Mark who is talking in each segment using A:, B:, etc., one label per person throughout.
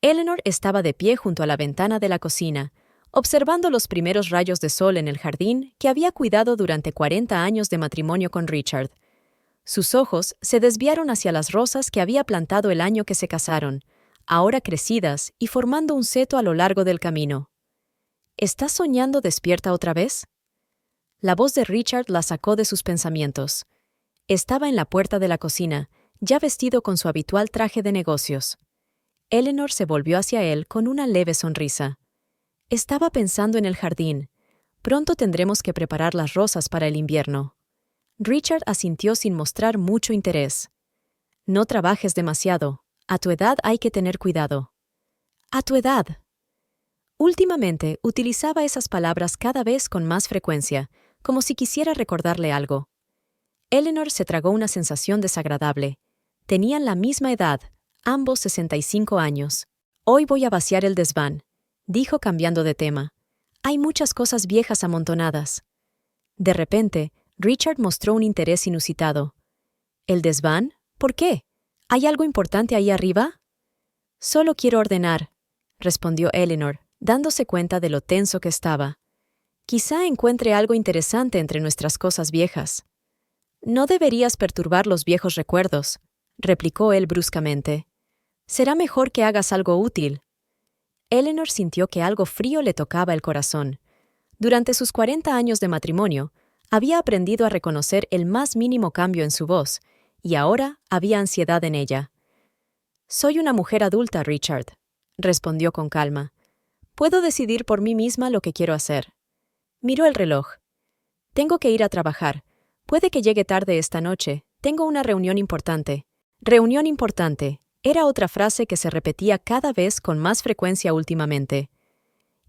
A: Eleanor estaba de pie junto a la ventana de la cocina, observando los primeros rayos de sol en el jardín que había cuidado durante 40 años de matrimonio con Richard. Sus ojos se desviaron hacia las rosas que había plantado el año que se casaron, ahora crecidas y formando un seto a lo largo del camino. ¿Estás soñando despierta otra vez? La voz de Richard la sacó de sus pensamientos. Estaba en la puerta de la cocina, ya vestido con su habitual traje de negocios. Eleanor se volvió hacia él con una leve sonrisa. Estaba pensando en el jardín. Pronto tendremos que preparar las rosas para el invierno. Richard asintió sin mostrar mucho interés. No trabajes demasiado. A tu edad hay que tener cuidado. A tu edad. Últimamente utilizaba esas palabras cada vez con más frecuencia, como si quisiera recordarle algo. Eleanor se tragó una sensación desagradable. Tenían la misma edad, ambos 65 años. Hoy voy a vaciar el desván, dijo cambiando de tema. Hay muchas cosas viejas amontonadas. De repente, Richard mostró un interés inusitado. ¿El desván? ¿Por qué? ¿Hay algo importante ahí arriba? Solo quiero ordenar, respondió Eleanor, dándose cuenta de lo tenso que estaba. Quizá encuentre algo interesante entre nuestras cosas viejas. No deberías perturbar los viejos recuerdos, replicó él bruscamente. Será mejor que hagas algo útil. Eleanor sintió que algo frío le tocaba el corazón. Durante sus 40 años de matrimonio, había aprendido a reconocer el más mínimo cambio en su voz, y ahora había ansiedad en ella. Soy una mujer adulta, Richard, respondió con calma. Puedo decidir por mí misma lo que quiero hacer. Miró el reloj. Tengo que ir a trabajar. Puede que llegue tarde esta noche. Tengo una reunión importante. Reunión importante. Era otra frase que se repetía cada vez con más frecuencia últimamente.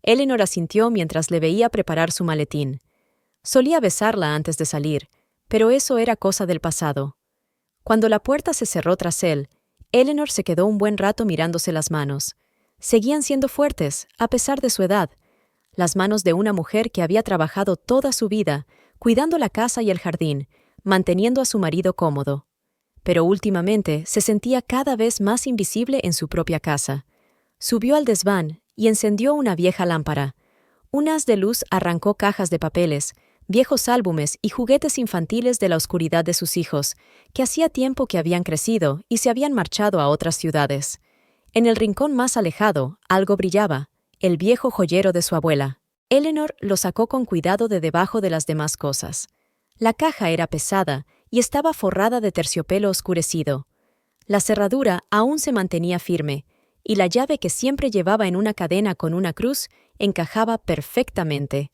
A: Eleanor asintió mientras le veía preparar su maletín. Solía besarla antes de salir, pero eso era cosa del pasado. Cuando la puerta se cerró tras él, Eleanor se quedó un buen rato mirándose las manos. Seguían siendo fuertes, a pesar de su edad. Las manos de una mujer que había trabajado toda su vida, cuidando la casa y el jardín, manteniendo a su marido cómodo. Pero últimamente se sentía cada vez más invisible en su propia casa. Subió al desván y encendió una vieja lámpara. Un haz de luz arrancó cajas de papeles, viejos álbumes y juguetes infantiles de la oscuridad de sus hijos, que hacía tiempo que habían crecido y se habían marchado a otras ciudades. En el rincón más alejado, algo brillaba, el viejo joyero de su abuela. Eleanor lo sacó con cuidado de debajo de las demás cosas. La caja era pesada y estaba forrada de terciopelo oscurecido. La cerradura aún se mantenía firme, y la llave que siempre llevaba en una cadena con una cruz encajaba perfectamente.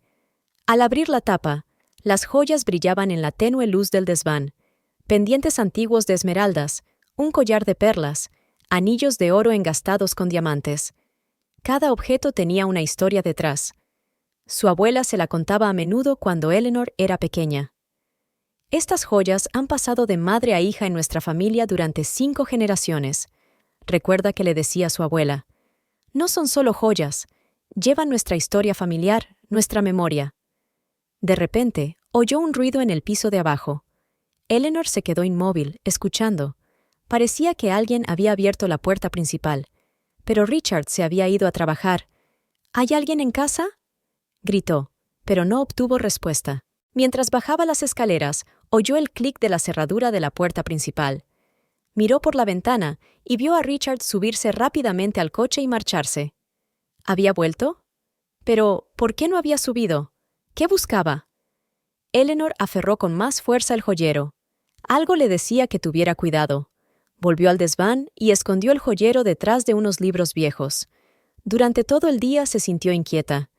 A: Al abrir la tapa, las joyas brillaban en la tenue luz del desván. Pendientes antiguos de esmeraldas, un collar de perlas, anillos de oro engastados con diamantes. Cada objeto tenía una historia detrás. Su abuela se la contaba a menudo cuando Eleanor era pequeña. Estas joyas han pasado de madre a hija en nuestra familia durante 5 generaciones. Recuerda que le decía a su abuela. No son solo joyas, llevan nuestra historia familiar, nuestra memoria. De repente, oyó un ruido en el piso de abajo. Eleanor se quedó inmóvil, escuchando. Parecía que alguien había abierto la puerta principal. Pero Richard se había ido a trabajar. ¿Hay alguien en casa?, gritó, pero no obtuvo respuesta. Mientras bajaba las escaleras, oyó el clic de la cerradura de la puerta principal. Miró por la ventana y vio a Richard subirse rápidamente al coche y marcharse. ¿Había vuelto? Pero, ¿por qué no había subido? ¿Qué buscaba? Eleanor aferró con más fuerza el joyero. Algo le decía que tuviera cuidado. Volvió al desván y escondió el joyero detrás de unos libros viejos. Durante todo el día se sintió inquieta.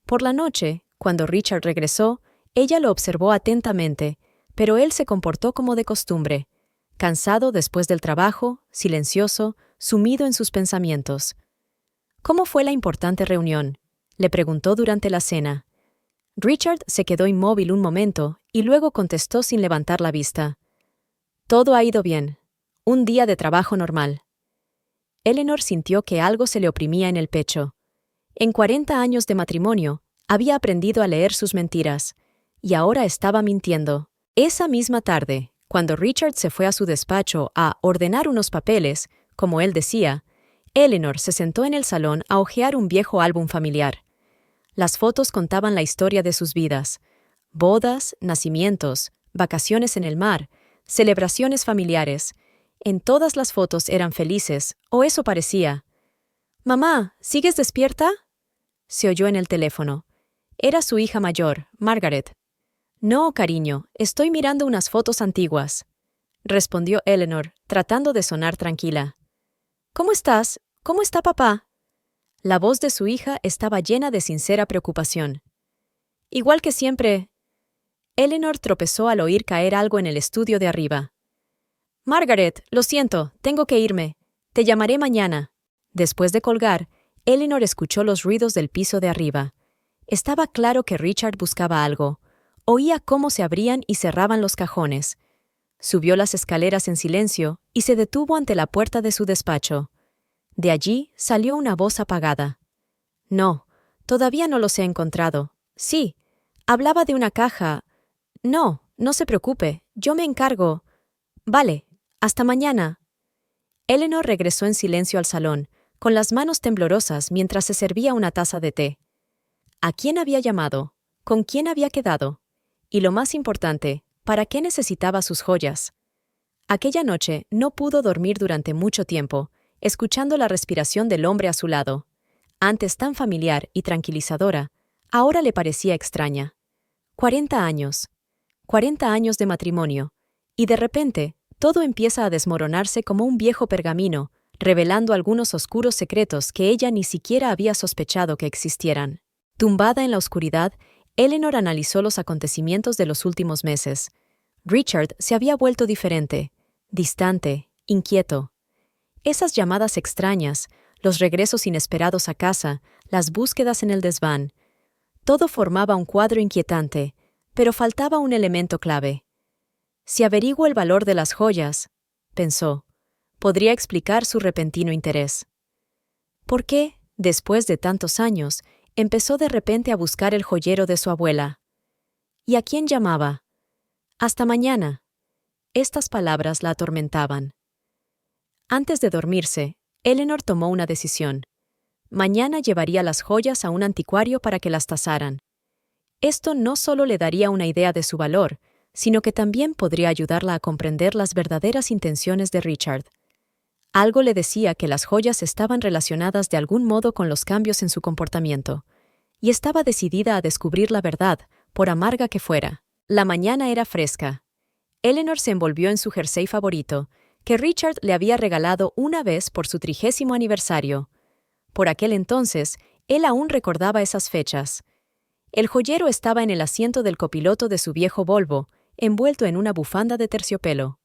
A: Por la noche, cuando Richard regresó, ella lo observó atentamente, pero él se comportó como de costumbre, cansado después del trabajo, silencioso, sumido en sus pensamientos. ¿Cómo fue la importante reunión?, le preguntó durante la cena. Richard se quedó inmóvil un momento y luego contestó sin levantar la vista. Todo ha ido bien. Un día de trabajo normal. Eleanor sintió que algo se le oprimía en el pecho. En 40 años de matrimonio, había aprendido a leer sus mentiras, y ahora estaba mintiendo. Esa misma tarde, cuando Richard se fue a su despacho a ordenar unos papeles, como él decía, Eleanor se sentó en el salón a hojear un viejo álbum familiar. Las fotos contaban la historia de sus vidas: bodas, nacimientos, vacaciones en el mar, celebraciones familiares. En todas las fotos eran felices, o eso parecía. «Mamá, ¿sigues despierta?», se oyó en el teléfono. Era su hija mayor, Margaret. «No, cariño, estoy mirando unas fotos antiguas», respondió Eleanor, tratando de sonar tranquila. «¿Cómo estás? ¿Cómo está papá?». La voz de su hija estaba llena de sincera preocupación. «Igual que siempre». Eleanor tropezó al oír caer algo en el estudio de arriba. «Margaret, lo siento, tengo que irme. Te llamaré mañana». Después de colgar, Eleanor escuchó los ruidos del piso de arriba. Estaba claro que Richard buscaba algo. Oía cómo se abrían y cerraban los cajones. Subió las escaleras en silencio y se detuvo ante la puerta de su despacho. De allí salió una voz apagada. «No, todavía no los he encontrado. Sí, hablaba de una caja. No, no se preocupe, yo me encargo. Vale, hasta mañana». Eleanor regresó en silencio al salón, con las manos temblorosas mientras se servía una taza de té. ¿A quién había llamado? ¿Con quién había quedado? Y lo más importante, ¿para qué necesitaba sus joyas? Aquella noche no pudo dormir durante mucho tiempo, escuchando la respiración del hombre a su lado. Antes tan familiar y tranquilizadora, ahora le parecía extraña. 40 años. 40 años de matrimonio. Y de repente, todo empieza a desmoronarse como un viejo pergamino, revelando algunos oscuros secretos que ella ni siquiera había sospechado que existieran. Tumbada en la oscuridad, Eleanor analizó los acontecimientos de los últimos meses. Richard se había vuelto diferente, distante, inquieto. Esas llamadas extrañas, los regresos inesperados a casa, las búsquedas en el desván. Todo formaba un cuadro inquietante, pero faltaba un elemento clave. Si averiguo el valor de las joyas, pensó, podría explicar su repentino interés. ¿Por qué, después de tantos años, empezó de repente a buscar el joyero de su abuela? ¿Y a quién llamaba? «Hasta mañana». Estas palabras la atormentaban. Antes de dormirse, Eleanor tomó una decisión. Mañana llevaría las joyas a un anticuario para que las tasaran. Esto no solo le daría una idea de su valor, sino que también podría ayudarla a comprender las verdaderas intenciones de Richard. Algo le decía que las joyas estaban relacionadas de algún modo con los cambios en su comportamiento, y estaba decidida a descubrir la verdad, por amarga que fuera. La mañana era fresca. Eleanor se envolvió en su jersey favorito, que Richard le había regalado una vez por su 30º aniversario. Por aquel entonces, él aún recordaba esas fechas. El joyero estaba en el asiento del copiloto de su viejo Volvo, envuelto en una bufanda de terciopelo.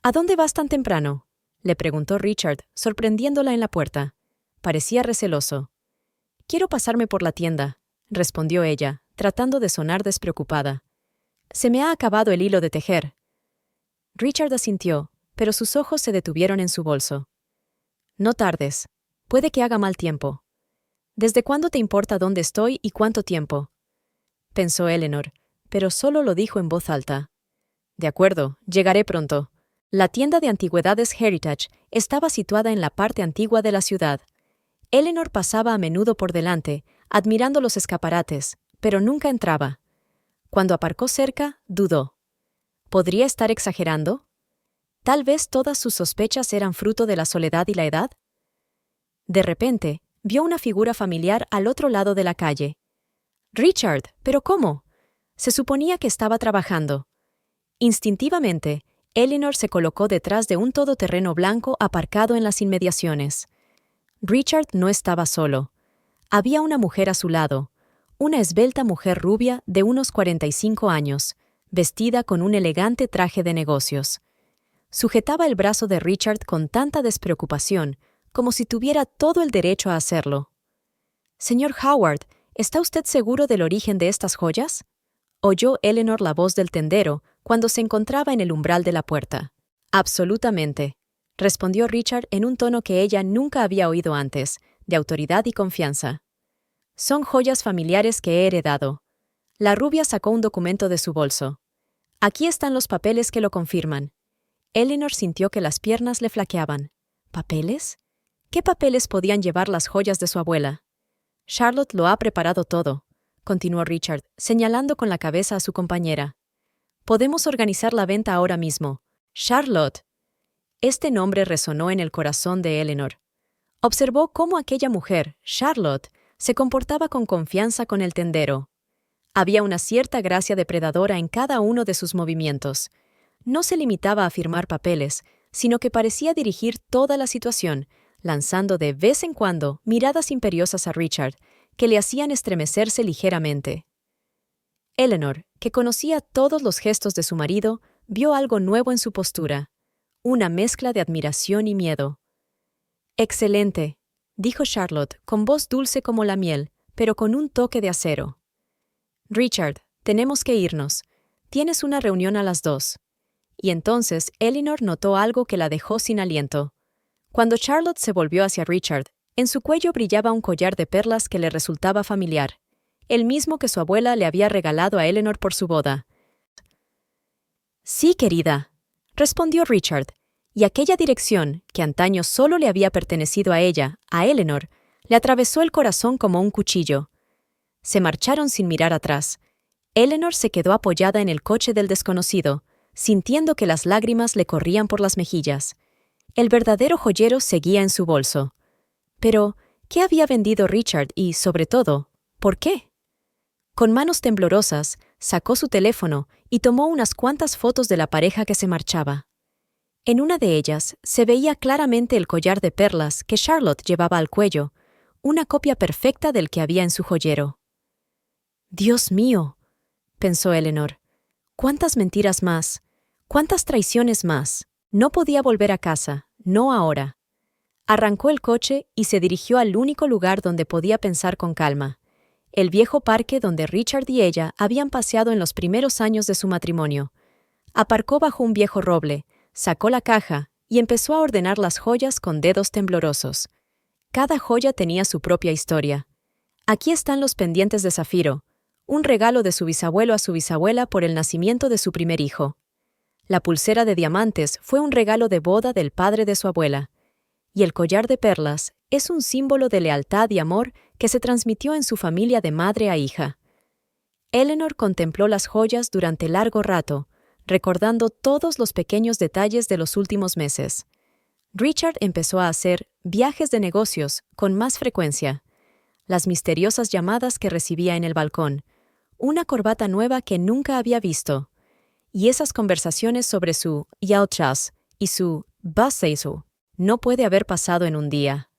A: «¿A dónde vas tan temprano?», le preguntó Richard, sorprendiéndola en la puerta. Parecía receloso. «Quiero pasarme por la tienda», respondió ella, tratando de sonar despreocupada. «Se me ha acabado el hilo de tejer». Richard asintió, pero sus ojos se detuvieron en su bolso. «No tardes. Puede que haga mal tiempo». «¿Desde cuándo te importa dónde estoy y cuánto tiempo?», pensó Eleanor, pero solo lo dijo en voz alta. «De acuerdo, llegaré pronto». La tienda de antigüedades Heritage estaba situada en la parte antigua de la ciudad. Eleanor pasaba a menudo por delante, admirando los escaparates, pero nunca entraba. Cuando aparcó cerca, dudó. ¿Podría estar exagerando? ¿Tal vez todas sus sospechas eran fruto de la soledad y la edad? De repente, vio una figura familiar al otro lado de la calle. «Richard, ¿pero cómo?». Se suponía que estaba trabajando. Instintivamente, Eleanor se colocó detrás de un todoterreno blanco aparcado en las inmediaciones. Richard no estaba solo. Había una mujer a su lado, una esbelta mujer rubia de unos 45 años, vestida con un elegante traje de negocios. Sujetaba el brazo de Richard con tanta despreocupación, como si tuviera todo el derecho a hacerlo. «Señor Howard, ¿está usted seguro del origen de estas joyas?», oyó Eleanor la voz del tendero cuando se encontraba en el umbral de la puerta. «Absolutamente», respondió Richard en un tono que ella nunca había oído antes, de autoridad y confianza. «Son joyas familiares que he heredado». La rubia sacó un documento de su bolso. «Aquí están los papeles que lo confirman». Eleanor sintió que las piernas le flaqueaban. «¿Papeles? ¿Qué papeles podían llevar las joyas de su abuela? Charlotte lo ha preparado todo, continuó Richard, señalando con la cabeza a su compañera. Podemos organizar la venta ahora mismo. Charlotte. Este nombre resonó en el corazón de Eleanor. Observó cómo aquella mujer, Charlotte, se comportaba con confianza con el tendero. Había una cierta gracia depredadora en cada uno de sus movimientos. No se limitaba a firmar papeles, sino que parecía dirigir toda la situación, lanzando de vez en cuando miradas imperiosas a Richard, que le hacían estremecerse ligeramente. Eleanor, que conocía todos los gestos de su marido, vio algo nuevo en su postura, una mezcla de admiración y miedo. «Excelente», dijo Charlotte, con voz dulce como la miel, pero con un toque de acero. «Richard, tenemos que irnos. Tienes una reunión a las 2». Y entonces Eleanor notó algo que la dejó sin aliento. Cuando Charlotte se volvió hacia Richard, en su cuello brillaba un collar de perlas que le resultaba familiar, el mismo que su abuela le había regalado a Eleanor por su boda. «Sí, querida», respondió Richard, y aquella dirección, que antaño solo le había pertenecido a ella, a Eleanor, le atravesó el corazón como un cuchillo. Se marcharon sin mirar atrás. Eleanor se quedó apoyada en el coche del desconocido, sintiendo que las lágrimas le corrían por las mejillas. El verdadero joyero seguía en su bolso. Pero, ¿qué había vendido Richard y, sobre todo, por qué? Con manos temblorosas, sacó su teléfono y tomó unas cuantas fotos de la pareja que se marchaba. En una de ellas se veía claramente el collar de perlas que Charlotte llevaba al cuello, una copia perfecta del que había en su joyero. «Dios mío», pensó Eleanor, «¿cuántas mentiras más? ¿Cuántas traiciones más? No podía volver a casa, no ahora». Arrancó el coche y se dirigió al único lugar donde podía pensar con calma, el viejo parque donde Richard y ella habían paseado en los primeros años de su matrimonio. Aparcó bajo un viejo roble, sacó la caja y empezó a ordenar las joyas con dedos temblorosos. Cada joya tenía su propia historia. Aquí están los pendientes de zafiro, un regalo de su bisabuelo a su bisabuela por el nacimiento de su primer hijo. La pulsera de diamantes fue un regalo de boda del padre de su abuela. Y el collar de perlas es un símbolo de lealtad y amor que se transmitió en su familia de madre a hija. Eleanor contempló las joyas durante largo rato, recordando todos los pequeños detalles de los últimos meses. Richard empezó a hacer viajes de negocios con más frecuencia. Las misteriosas llamadas que recibía en el balcón, una corbata nueva que nunca había visto, y esas conversaciones sobre su Yauchas y su Baseisu. No puede haber pasado en un día,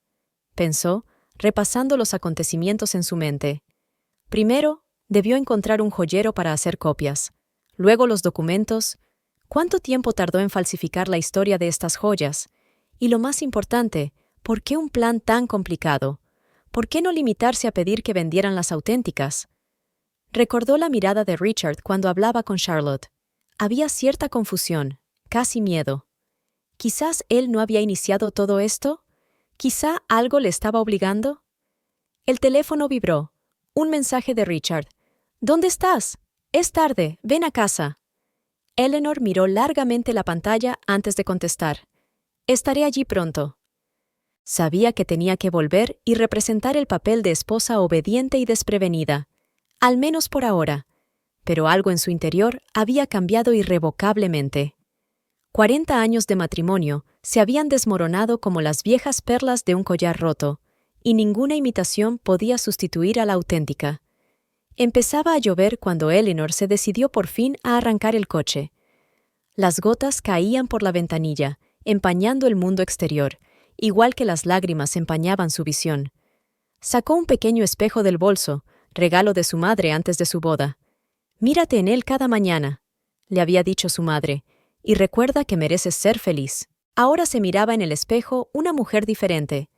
A: pensó, repasando los acontecimientos en su mente. Primero, debió encontrar un joyero para hacer copias. Luego los documentos. ¿Cuánto tiempo tardó en falsificar la historia de estas joyas? Y lo más importante, ¿por qué un plan tan complicado? ¿Por qué no limitarse a pedir que vendieran las auténticas? Recordó la mirada de Richard cuando hablaba con Charlotte. Había cierta confusión, casi miedo. ¿Quizás él no había iniciado todo esto? ¿Quizá algo le estaba obligando? El teléfono vibró. Un mensaje de Richard. «¿Dónde estás? Es tarde, ven a casa». Eleanor miró largamente la pantalla antes de contestar. «Estaré allí pronto». Sabía que tenía que volver y representar el papel de esposa obediente y desprevenida, al menos por ahora, pero algo en su interior había cambiado irrevocablemente. 40 años de matrimonio se habían desmoronado como las viejas perlas de un collar roto, y ninguna imitación podía sustituir a la auténtica. Empezaba a llover cuando Eleanor se decidió por fin a arrancar el coche. Las gotas caían por la ventanilla, empañando el mundo exterior, igual que las lágrimas empañaban su visión. Sacó un pequeño espejo del bolso, regalo de su madre antes de su boda. «Mírate en él cada mañana», le había dicho su madre, «y recuerda que mereces ser feliz». Ahora se miraba en el espejo una mujer diferente,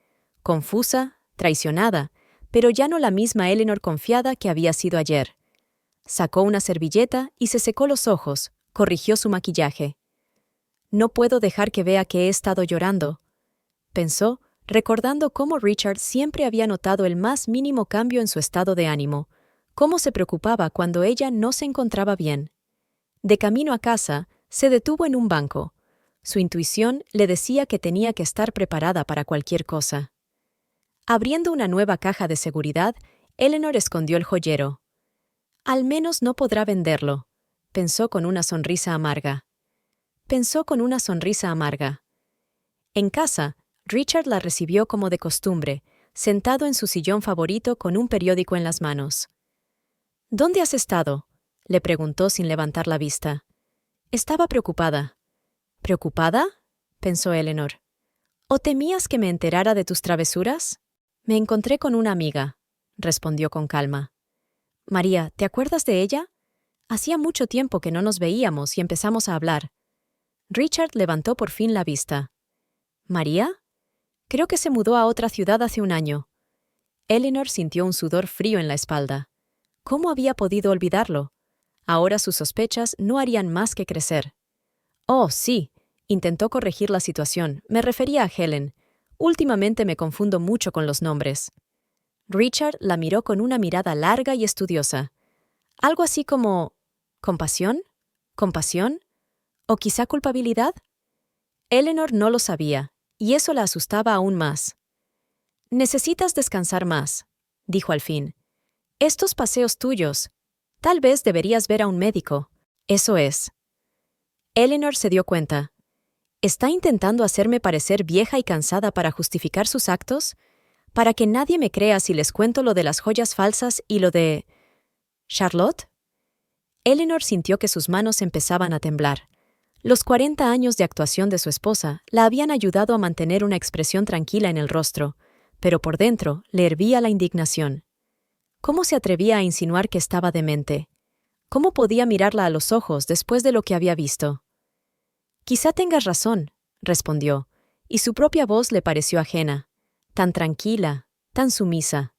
A: confusa, traicionada, pero ya no la misma Eleanor confiada que había sido ayer. Sacó una servilleta y se secó los ojos, corrigió su maquillaje. «No puedo dejar que vea que he estado llorando», pensó, recordando cómo Richard siempre había notado el más mínimo cambio en su estado de ánimo, cómo se preocupaba cuando ella no se encontraba bien. De camino a casa, se detuvo en un banco. Su intuición le decía que tenía que estar preparada para cualquier cosa. Abriendo una nueva caja de seguridad, Eleanor escondió el joyero. Al menos no podrá venderlo, pensó con una sonrisa amarga. En casa, Richard la recibió como de costumbre, sentado en su sillón favorito con un periódico en las manos. ¿Dónde has estado?, le preguntó sin levantar la vista. Estaba preocupada. ¿Preocupada?, pensó Eleanor. ¿O temías que me enterara de tus travesuras? Me encontré con una amiga, respondió con calma. María, ¿te acuerdas de ella? Hacía mucho tiempo que no nos veíamos y empezamos a hablar. Richard levantó por fin la vista. ¿María? Creo que se mudó a otra ciudad hace un año. Eleanor sintió un sudor frío en la espalda. ¿Cómo había podido olvidarlo? Ahora sus sospechas no harían más que crecer. Oh, sí, intentó corregir la situación. Me refería a Helen. Últimamente me confundo mucho con los nombres. Richard la miró con una mirada larga y estudiosa. Algo así como ¿compasión? ¿Compasión? ¿O quizá culpabilidad? Eleanor no lo sabía, y eso la asustaba aún más. Necesitas descansar más, dijo al fin. Estos paseos tuyos. Tal vez deberías ver a un médico. Eso es. Eleanor se dio cuenta. ¿Está intentando hacerme parecer vieja y cansada para justificar sus actos? ¿Para que nadie me crea si les cuento lo de las joyas falsas y lo de... ¿Charlotte? Eleanor sintió que sus manos empezaban a temblar. Los 40 años de actuación de su esposa la habían ayudado a mantener una expresión tranquila en el rostro, pero por dentro le hervía la indignación. ¿Cómo se atrevía a insinuar que estaba demente? ¿Cómo podía mirarla a los ojos después de lo que había visto? Quizá tengas razón, respondió, y su propia voz le pareció ajena, tan tranquila, tan sumisa.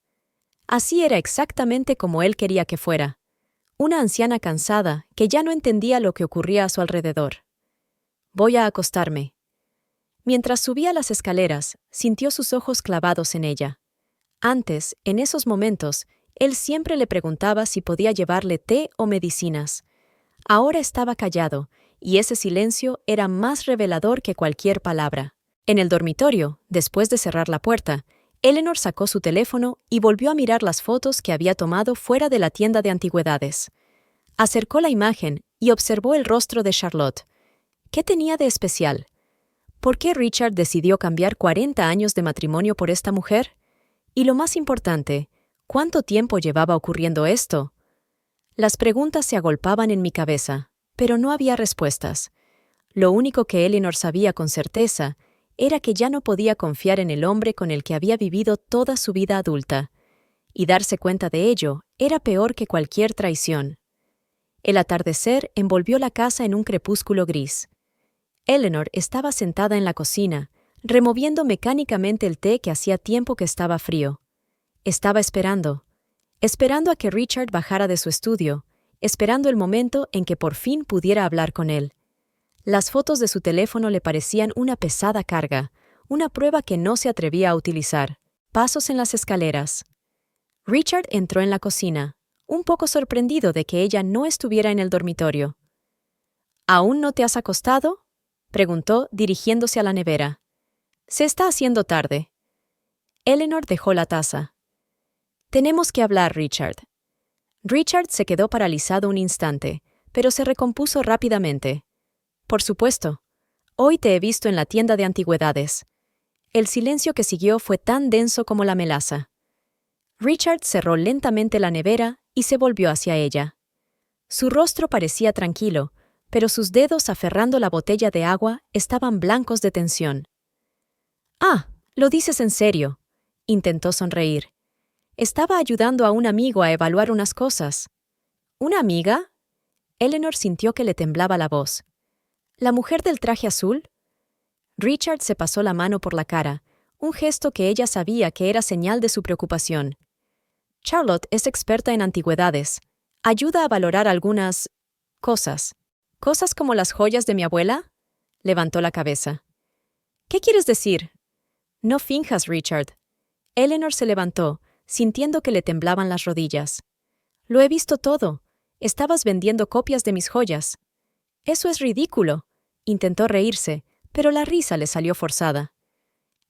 A: Así era exactamente como él quería que fuera, una anciana cansada que ya no entendía lo que ocurría a su alrededor. Voy a acostarme. Mientras subía las escaleras, sintió sus ojos clavados en ella. Antes, en esos momentos, él siempre le preguntaba si podía llevarle té o medicinas. Ahora estaba callado, y ese silencio era más revelador que cualquier palabra. En el dormitorio, después de cerrar la puerta, Eleanor sacó su teléfono y volvió a mirar las fotos que había tomado fuera de la tienda de antigüedades. Acercó la imagen y observó el rostro de Charlotte. ¿Qué tenía de especial? ¿Por qué Richard decidió cambiar 40 años de matrimonio por esta mujer? Y lo más importante, ¿cuánto tiempo llevaba ocurriendo esto? Las preguntas se agolpaban en mi cabeza, pero no había respuestas. Lo único que Eleanor sabía con certeza era que ya no podía confiar en el hombre con el que había vivido toda su vida adulta, y darse cuenta de ello era peor que cualquier traición. El atardecer envolvió la casa en un crepúsculo gris. Eleanor estaba sentada en la cocina, removiendo mecánicamente el té que hacía tiempo que estaba frío. Estaba esperando a que Richard bajara de su estudio, esperando el momento en que por fin pudiera hablar con él. Las fotos de su teléfono le parecían una pesada carga, una prueba que no se atrevía a utilizar. Pasos en las escaleras. Richard entró en la cocina, un poco sorprendido de que ella no estuviera en el dormitorio. ¿Aún no te has acostado?, preguntó, dirigiéndose a la nevera. Se está haciendo tarde. Eleanor dejó la taza. Tenemos que hablar, Richard. Richard se quedó paralizado un instante, pero se recompuso rápidamente. Por supuesto. Hoy te he visto en la tienda de antigüedades. El silencio que siguió fue tan denso como la melaza. Richard cerró lentamente la nevera y se volvió hacia ella. Su rostro parecía tranquilo, pero sus dedos aferrando la botella de agua estaban blancos de tensión. «Ah, lo dices en serio», intentó sonreír. «Estaba ayudando a un amigo a evaluar unas cosas». «¿Una amiga?» Eleanor sintió que le temblaba la voz. ¿La mujer del traje azul? Richard se pasó la mano por la cara, un gesto que ella sabía que era señal de su preocupación. Charlotte es experta en antigüedades. Ayuda a valorar algunas cosas. ¿Cosas como las joyas de mi abuela? Levantó la cabeza. ¿Qué quieres decir? No finjas, Richard. Eleanor se levantó, sintiendo que le temblaban las rodillas. Lo he visto todo. Estabas vendiendo copias de mis joyas. Eso es ridículo. Intentó reírse, pero la risa le salió forzada.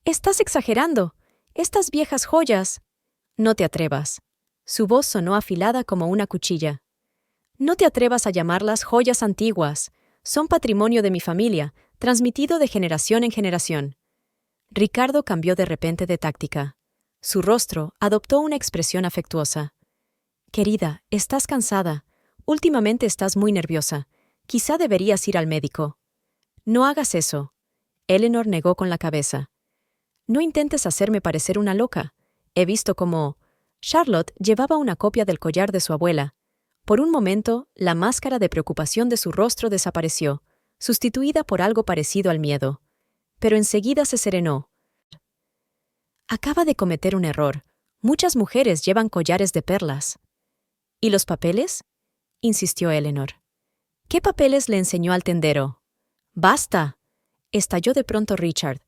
A: «Estás exagerando. Estas viejas joyas». «No te atrevas». Su voz sonó afilada como una cuchilla. «No te atrevas a llamarlas joyas antiguas. Son patrimonio de mi familia, transmitido de generación en generación». Ricardo cambió de repente de táctica. Su rostro adoptó una expresión afectuosa. «Querida, estás cansada. Últimamente estás muy nerviosa. Quizá deberías ir al médico». «No hagas eso». Eleanor negó con la cabeza. «No intentes hacerme parecer una loca. He visto cómo...» Charlotte llevaba una copia del collar de su abuela. Por un momento, la máscara de preocupación de su rostro desapareció, sustituida por algo parecido al miedo. Pero enseguida se serenó. «Acaba de cometer un error. Muchas mujeres llevan collares de perlas». «¿Y los papeles?», insistió Eleanor. «¿Qué papeles le enseñó al tendero?» «¡Basta!», estalló de pronto Richard.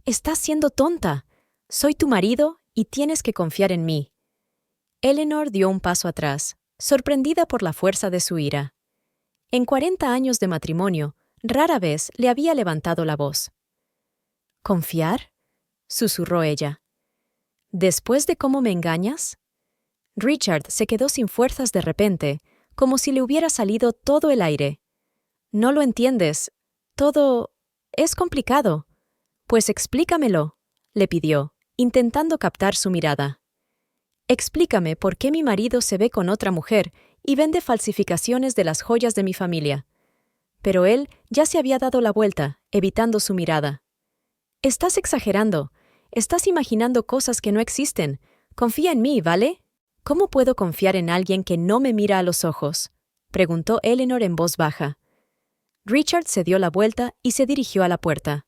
A: «Estás siendo tonta. Soy tu marido y tienes que confiar en mí». Eleanor dio un paso atrás, sorprendida por la fuerza de su ira. En 40 años de matrimonio, rara vez le había levantado la voz. «¿Confiar?», susurró ella. «¿Después de cómo me engañas?». Richard se quedó sin fuerzas de repente, como si le hubiera salido todo el aire. «No lo entiendes. Todo... es complicado». «Pues explícamelo», le pidió, intentando captar su mirada. «Explícame por qué mi marido se ve con otra mujer y vende falsificaciones de las joyas de mi familia». Pero él ya se había dado la vuelta, evitando su mirada. «Estás exagerando. Estás imaginando cosas que no existen. Confía en mí, ¿vale?». «¿Cómo puedo confiar en alguien que no me mira a los ojos?», preguntó Eleanor en voz baja. Richard se dio la vuelta y se dirigió a la puerta.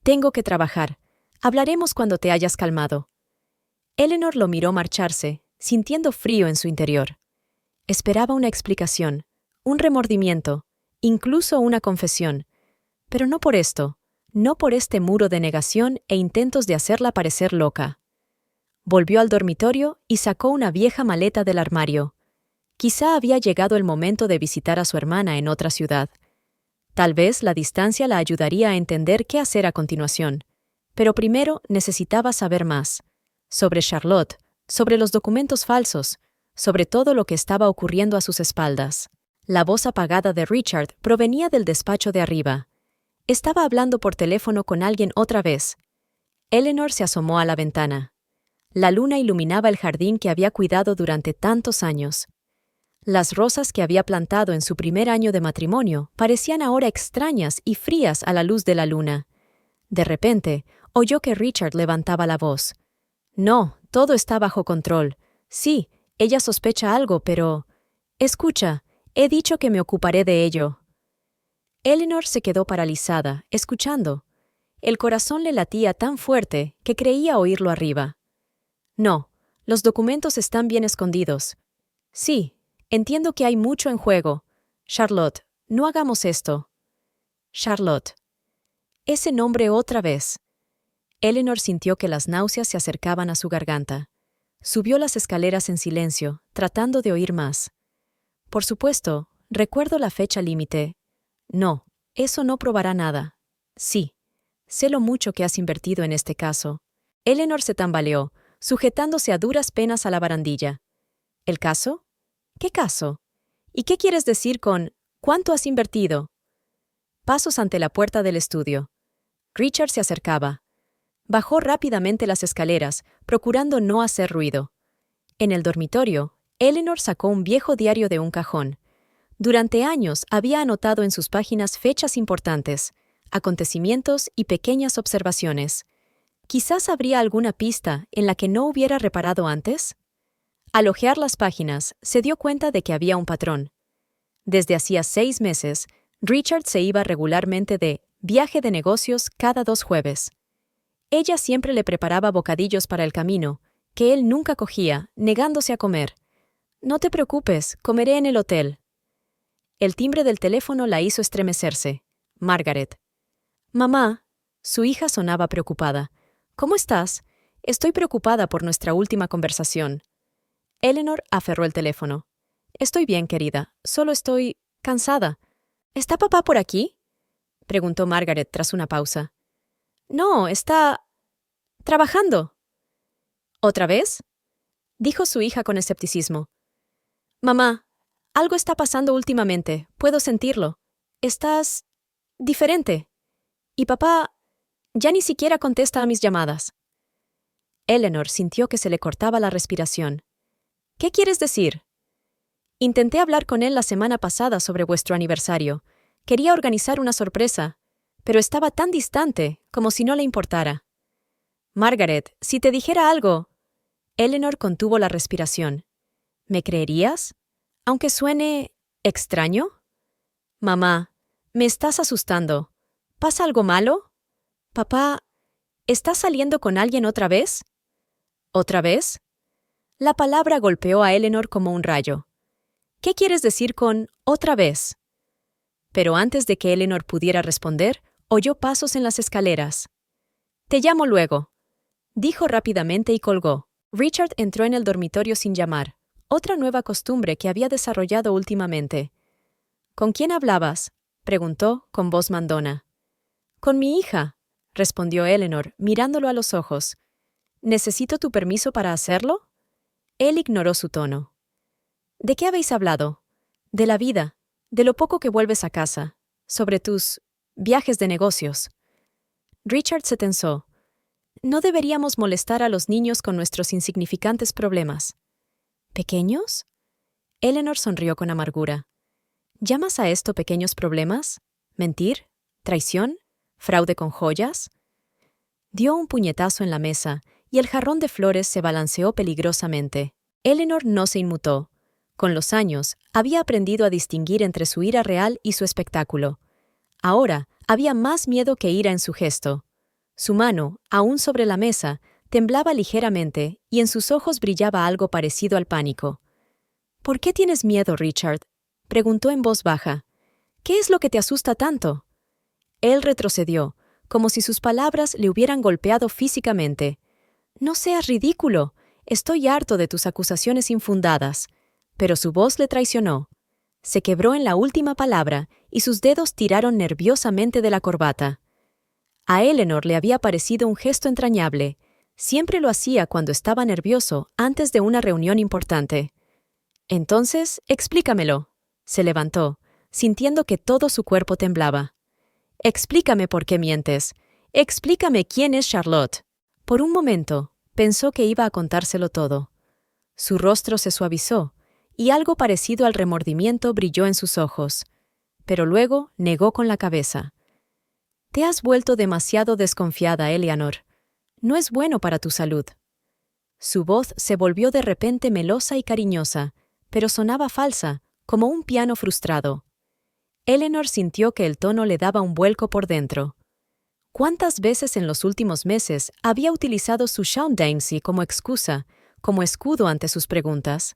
A: «Tengo que trabajar. Hablaremos cuando te hayas calmado». Eleanor lo miró marcharse, sintiendo frío en su interior. Esperaba una explicación, un remordimiento, incluso una confesión. Pero no por esto, no por este muro de negación e intentos de hacerla parecer loca. Volvió al dormitorio y sacó una vieja maleta del armario. Quizá había llegado el momento de visitar a su hermana en otra ciudad. Tal vez la distancia la ayudaría a entender qué hacer a continuación. Pero primero necesitaba saber más. Sobre Charlotte, sobre los documentos falsos, sobre todo lo que estaba ocurriendo a sus espaldas. La voz apagada de Richard provenía del despacho de arriba. Estaba hablando por teléfono con alguien otra vez. Eleanor se asomó a la ventana. La luna iluminaba el jardín que había cuidado durante tantos años. Las rosas que había plantado en su primer año de matrimonio parecían ahora extrañas y frías a la luz de la luna. De repente, oyó que Richard levantaba la voz. «No, todo está bajo control. Sí, ella sospecha algo, pero... Escucha, he dicho que me ocuparé de ello». Eleanor se quedó paralizada, escuchando. El corazón le latía tan fuerte que creía oírlo arriba. «No, los documentos están bien escondidos». «Sí, entiendo que hay mucho en juego. Charlotte, no hagamos esto». Charlotte. Ese nombre otra vez. Eleanor sintió que las náuseas se acercaban a su garganta. Subió las escaleras en silencio, tratando de oír más. «Por supuesto, recuerdo la fecha límite». «No, eso no probará nada». «Sí, sé lo mucho que has invertido en este caso». Eleanor se tambaleó, sujetándose a duras penas a la barandilla. «¿El caso? ¿Qué caso? ¿Y qué quieres decir con cuánto has invertido?» Pasos ante la puerta del estudio. Richard se acercaba. Bajó rápidamente las escaleras, procurando no hacer ruido. En el dormitorio, Eleanor sacó un viejo diario de un cajón. Durante años había anotado en sus páginas fechas importantes, acontecimientos y pequeñas observaciones. Quizás habría alguna pista en la que no hubiera reparado antes. Al hojear las páginas, se dio cuenta de que había un patrón. Desde hacía 6 meses, Richard se iba regularmente de viaje de negocios cada 2 jueves. Ella siempre le preparaba bocadillos para el camino, que él nunca cogía, negándose a comer. «No te preocupes, comeré en el hotel». El timbre del teléfono la hizo estremecerse. Margaret. «Mamá». Su hija sonaba preocupada. «¿Cómo estás? Estoy preocupada por nuestra última conversación». Eleanor aferró el teléfono. «Estoy bien, querida. Solo estoy... cansada». «¿Está papá por aquí?». preguntó Margaret tras una pausa. No, está trabajando. ¿Otra vez? Dijo su hija con escepticismo. Mamá, algo está pasando últimamente, puedo sentirlo. Estás diferente. Y papá ya ni siquiera contesta a mis llamadas. Eleanor sintió que se le cortaba la respiración. ¿Qué quieres decir? Intenté hablar con él la semana pasada sobre vuestro aniversario. Quería organizar una sorpresa, pero estaba tan distante, como si no le importara. Margaret, si te dijera algo... Eleanor contuvo la respiración. ¿Me creerías? Aunque suene... ¿extraño? Mamá, me estás asustando. ¿Pasa algo malo? Papá, ¿estás saliendo con alguien otra vez? ¿Otra vez? La palabra golpeó a Eleanor como un rayo. ¿Qué quieres decir con otra vez? Pero antes de que Eleanor pudiera responder, oyó pasos en las escaleras. Te llamo luego, dijo rápidamente y colgó. Richard entró en el dormitorio sin llamar, otra nueva costumbre que había desarrollado últimamente. ¿Con quién hablabas?, preguntó con voz mandona. Con mi hija, respondió Eleanor, mirándolo a los ojos. ¿Necesito tu permiso para hacerlo? Él ignoró su tono. ¿De qué habéis hablado? De la vida, de lo poco que vuelves a casa, sobre tus viajes de negocios. Richard se tensó. No deberíamos molestar a los niños con nuestros insignificantes problemas. ¿Pequeños? Eleanor sonrió con amargura. ¿Llamas a esto pequeños problemas? ¿Mentir? ¿Traición? ¿Fraude con joyas? Dio un puñetazo en la mesa y el jarrón de flores se balanceó peligrosamente. Eleanor no se inmutó. Con los años, había aprendido a distinguir entre su ira real y su espectáculo. Ahora, había más miedo que ira en su gesto. Su mano, aún sobre la mesa, temblaba ligeramente y en sus ojos brillaba algo parecido al pánico. ¿Por qué tienes miedo, Richard?, preguntó en voz baja. ¿Qué es lo que te asusta tanto? Él retrocedió, como si sus palabras le hubieran golpeado físicamente. No seas ridículo. Estoy harto de tus acusaciones infundadas. Pero su voz le traicionó. Se quebró en la última palabra y sus dedos tiraron nerviosamente de la corbata. A Eleanor le había parecido un gesto entrañable. Siempre lo hacía cuando estaba nervioso antes de una reunión importante. Entonces, explícamelo. Se levantó, sintiendo que todo su cuerpo temblaba. Explícame por qué mientes. Explícame quién es Charlotte. Por un momento, pensó que iba a contárselo todo. Su rostro se suavizó, y algo parecido al remordimiento brilló en sus ojos. Pero luego negó con la cabeza. Te has vuelto demasiado desconfiada, Eleanor. No es bueno para tu salud. Su voz se volvió de repente melosa y cariñosa, pero sonaba falsa, como un piano frustrado. Eleanor sintió que el tono le daba un vuelco por dentro. ¿Cuántas veces en los últimos meses había utilizado su Shaundancy como excusa, como escudo ante sus preguntas?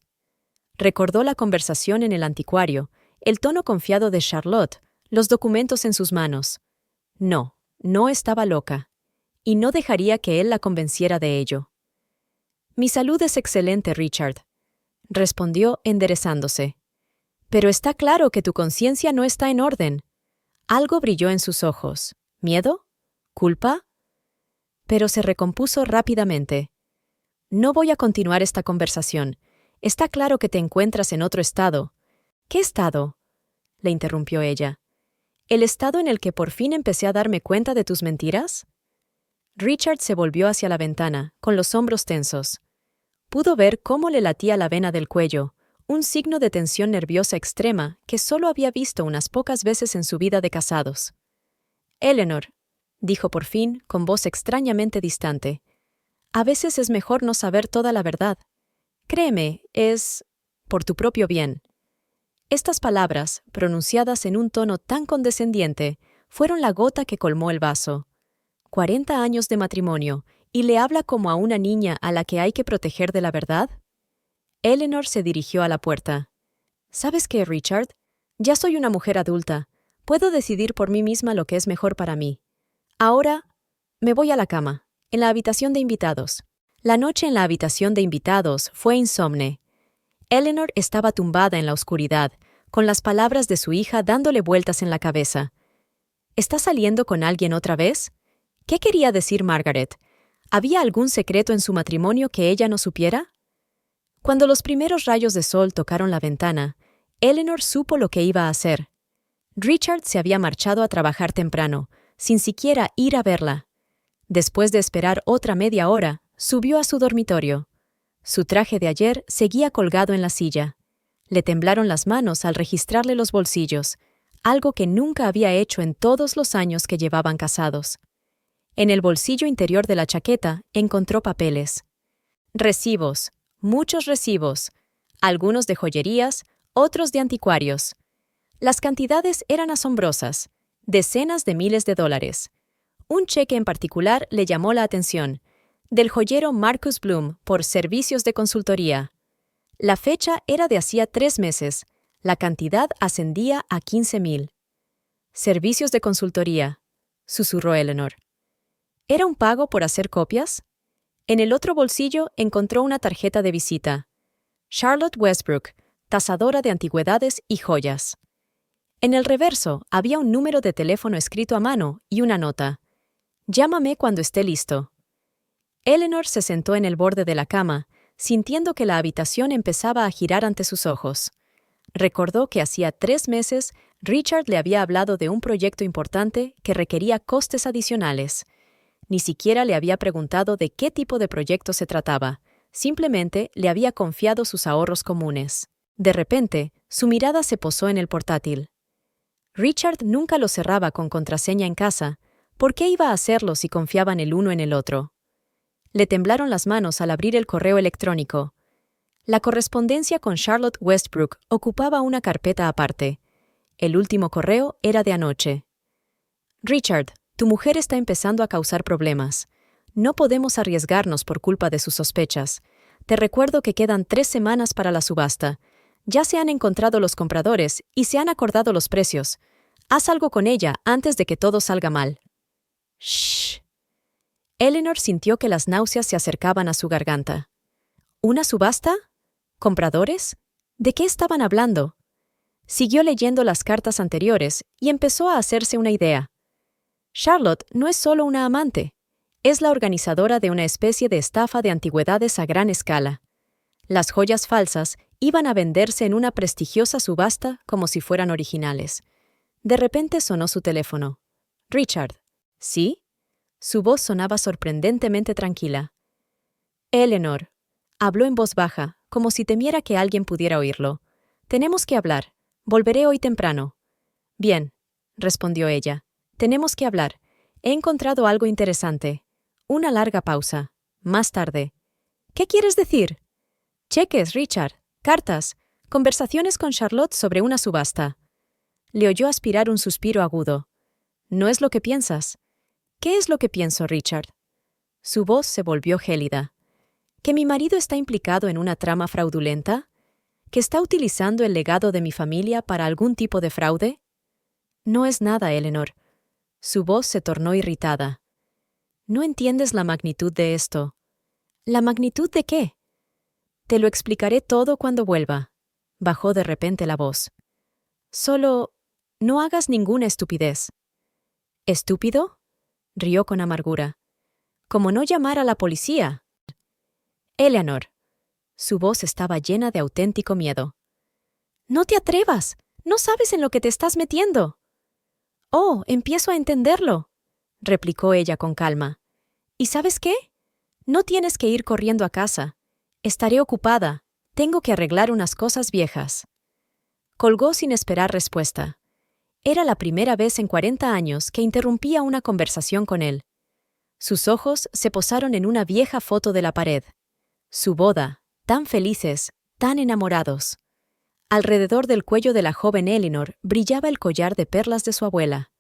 A: Recordó la conversación en el anticuario, el tono confiado de Charlotte, los documentos en sus manos. No, no estaba loca, y no dejaría que él la convenciera de ello. Mi salud es excelente, Richard, respondió enderezándose. Pero está claro que tu conciencia no está en orden. Algo brilló en sus ojos. ¿Miedo? ¿Culpa? Pero se recompuso rápidamente. No voy a continuar esta conversación. Está claro que te encuentras en otro estado. ¿Qué estado?, le interrumpió ella. ¿El estado en el que por fin empecé a darme cuenta de tus mentiras? Richard se volvió hacia la ventana, con los hombros tensos. Pudo ver cómo le latía la vena del cuello, un signo de tensión nerviosa extrema que solo había visto unas pocas veces en su vida de casados. Eleanor, dijo por fin, con voz extrañamente distante, a veces es mejor no saber toda la verdad. Créeme, es por tu propio bien. Estas palabras, pronunciadas en un tono tan condescendiente, fueron la gota que colmó el vaso. 40 años de matrimonio, ¿y le habla como a una niña a la que hay que proteger de la verdad? Eleanor se dirigió a la puerta. ¿Sabes qué, Richard? Ya soy una mujer adulta. Puedo decidir por mí misma lo que es mejor para mí. Ahora, me voy a la cama, en la habitación de invitados. La noche en la habitación de invitados fue insomne. Eleanor estaba tumbada en la oscuridad, con las palabras de su hija dándole vueltas en la cabeza. ¿Está saliendo con alguien otra vez? ¿Qué quería decir Margaret? ¿Había algún secreto en su matrimonio que ella no supiera? Cuando los primeros rayos de sol tocaron la ventana, Eleanor supo lo que iba a hacer. Richard se había marchado a trabajar temprano, sin siquiera ir a verla. Después de esperar otra media hora, subió a su dormitorio. Su traje de ayer seguía colgado en la silla. Le temblaron las manos al registrarle los bolsillos, algo que nunca había hecho en todos los años que llevaban casados. En el bolsillo interior de la chaqueta encontró papeles. Recibos, muchos recibos, algunos de joyerías, otros de anticuarios. Las cantidades eran asombrosas, decenas de miles de dólares. Un cheque en particular le llamó la atención, del joyero Marcus Bloom por servicios de consultoría. La fecha era de hacía 3 meses, la cantidad ascendía a 15,000. «Servicios de consultoría», susurró Eleanor. ¿Era un pago por hacer copias? En el otro bolsillo encontró una tarjeta de visita. Charlotte Westbrook, tasadora de antigüedades y joyas. En el reverso había un número de teléfono escrito a mano y una nota. «Llámame cuando esté listo». Eleanor se sentó en el borde de la cama, sintiendo que la habitación empezaba a girar ante sus ojos. Recordó que hacía 3 meses Richard le había hablado de un proyecto importante que requería costes adicionales. Ni siquiera le había preguntado de qué tipo de proyecto se trataba, simplemente le había confiado sus ahorros comunes. De repente, su mirada se posó en el portátil. Richard nunca lo cerraba con contraseña en casa. ¿Por qué iba a hacerlo si confiaban el uno en el otro? Le temblaron las manos al abrir el correo electrónico. La correspondencia con Charlotte Westbrook ocupaba una carpeta aparte. El último correo era de anoche. «Richard, tu mujer está empezando a causar problemas. No podemos arriesgarnos por culpa de sus sospechas. Te recuerdo que quedan 3 semanas para la subasta. Ya se han encontrado los compradores y se han acordado los precios. Haz algo con ella antes de que todo salga mal». «Shh». Eleanor sintió que las náuseas se acercaban a su garganta. ¿Una subasta? ¿Compradores? ¿De qué estaban hablando? Siguió leyendo las cartas anteriores y empezó a hacerse una idea. Charlotte no es solo una amante, es la organizadora de una especie de estafa de antigüedades a gran escala. Las joyas falsas iban a venderse en una prestigiosa subasta como si fueran originales. De repente sonó su teléfono. «Richard». «¿Sí?» Su voz sonaba sorprendentemente tranquila. «Eleanor», habló en voz baja, como si temiera que alguien pudiera oírlo. «Tenemos que hablar. Volveré hoy temprano». «Bien», respondió ella. «Tenemos que hablar. He encontrado algo interesante». Una larga pausa. Más tarde. «¿Qué quieres decir?» «Cheques, Richard. Cartas. Conversaciones con Charlotte sobre una subasta». Le oyó aspirar un suspiro agudo. «¿No es lo que piensas?» «¿Qué es lo que pienso, Richard?» Su voz se volvió gélida. ¿Que mi marido está implicado en una trama fraudulenta? ¿Que está utilizando el legado de mi familia para algún tipo de fraude? No es nada, Eleanor. Su voz se tornó irritada. No entiendes la magnitud de esto. ¿La magnitud de qué? Te lo explicaré todo cuando vuelva. Bajó de repente la voz. Solo, no hagas ninguna estupidez. ¿Estúpido? Rió con amargura. Como no llamar a la policía. Eleanor. Su voz estaba llena de auténtico miedo. No te atrevas. No sabes en lo que te estás metiendo. Oh, empiezo a entenderlo, replicó ella con calma. ¿Y sabes qué? No tienes que ir corriendo a casa. Estaré ocupada. Tengo que arreglar unas cosas viejas. Colgó sin esperar respuesta. Era la primera vez en 40 años que interrumpía una conversación con él. Sus ojos se posaron en una vieja foto de la pared. Su boda, tan felices, tan enamorados. Alrededor del cuello de la joven Eleanor brillaba el collar de perlas de su abuela.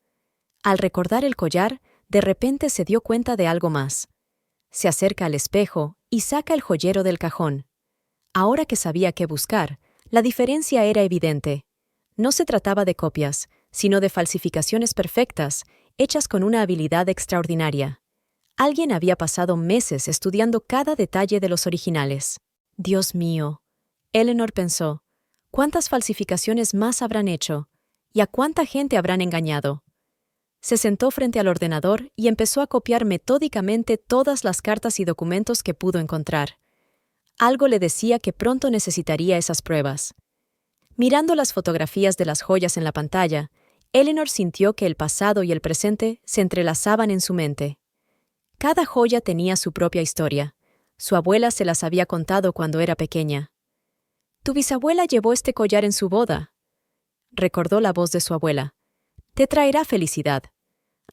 A: Al recordar el collar, de repente se dio cuenta de algo más. Se acerca al espejo y saca el joyero del cajón. Ahora que sabía qué buscar, la diferencia era evidente. No se trataba de copias, sino de falsificaciones perfectas, hechas con una habilidad extraordinaria. Alguien había pasado meses estudiando cada detalle de los originales. Dios mío, Eleanor pensó, ¿cuántas falsificaciones más habrán hecho? ¿Y a cuánta gente habrán engañado? Se sentó frente al ordenador y empezó a copiar metódicamente todas las cartas y documentos que pudo encontrar. Algo le decía que pronto necesitaría esas pruebas. Mirando las fotografías de las joyas en la pantalla, Eleanor sintió que el pasado y el presente se entrelazaban en su mente. Cada joya tenía su propia historia. Su abuela se las había contado cuando era pequeña. «Tu bisabuela llevó este collar en su boda», recordó la voz de su abuela. «Te traerá felicidad».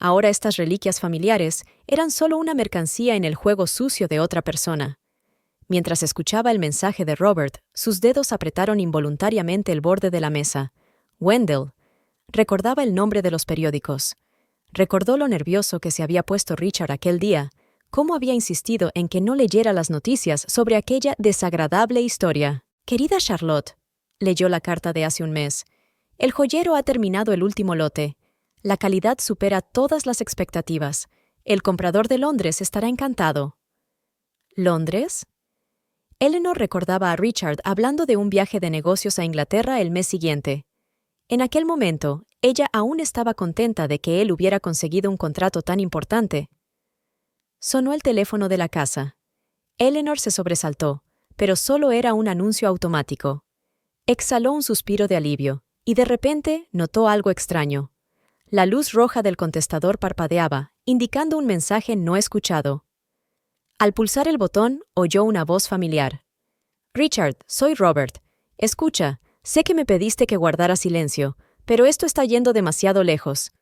A: Ahora estas reliquias familiares eran solo una mercancía en el juego sucio de otra persona. Mientras escuchaba el mensaje de Robert, sus dedos apretaron involuntariamente el borde de la mesa. Wendell. Recordaba el nombre de los periódicos. Recordó lo nervioso que se había puesto Richard aquel día, cómo había insistido en que no leyera las noticias sobre aquella desagradable historia. «Querida Charlotte», leyó la carta de hace un mes, «el joyero ha terminado el último lote. La calidad supera todas las expectativas. El comprador de Londres estará encantado». ¿Londres? Eleanor recordaba a Richard hablando de un viaje de negocios a Inglaterra el mes siguiente. En aquel momento, ella aún estaba contenta de que él hubiera conseguido un contrato tan importante. Sonó el teléfono de la casa. Eleanor se sobresaltó, pero solo era un anuncio automático. Exhaló un suspiro de alivio, y de repente notó algo extraño. La luz roja del contestador parpadeaba, indicando un mensaje no escuchado. Al pulsar el botón, oyó una voz familiar. «Richard, soy Robert. Escucha, sé que me pediste que guardara silencio, pero esto está yendo demasiado lejos.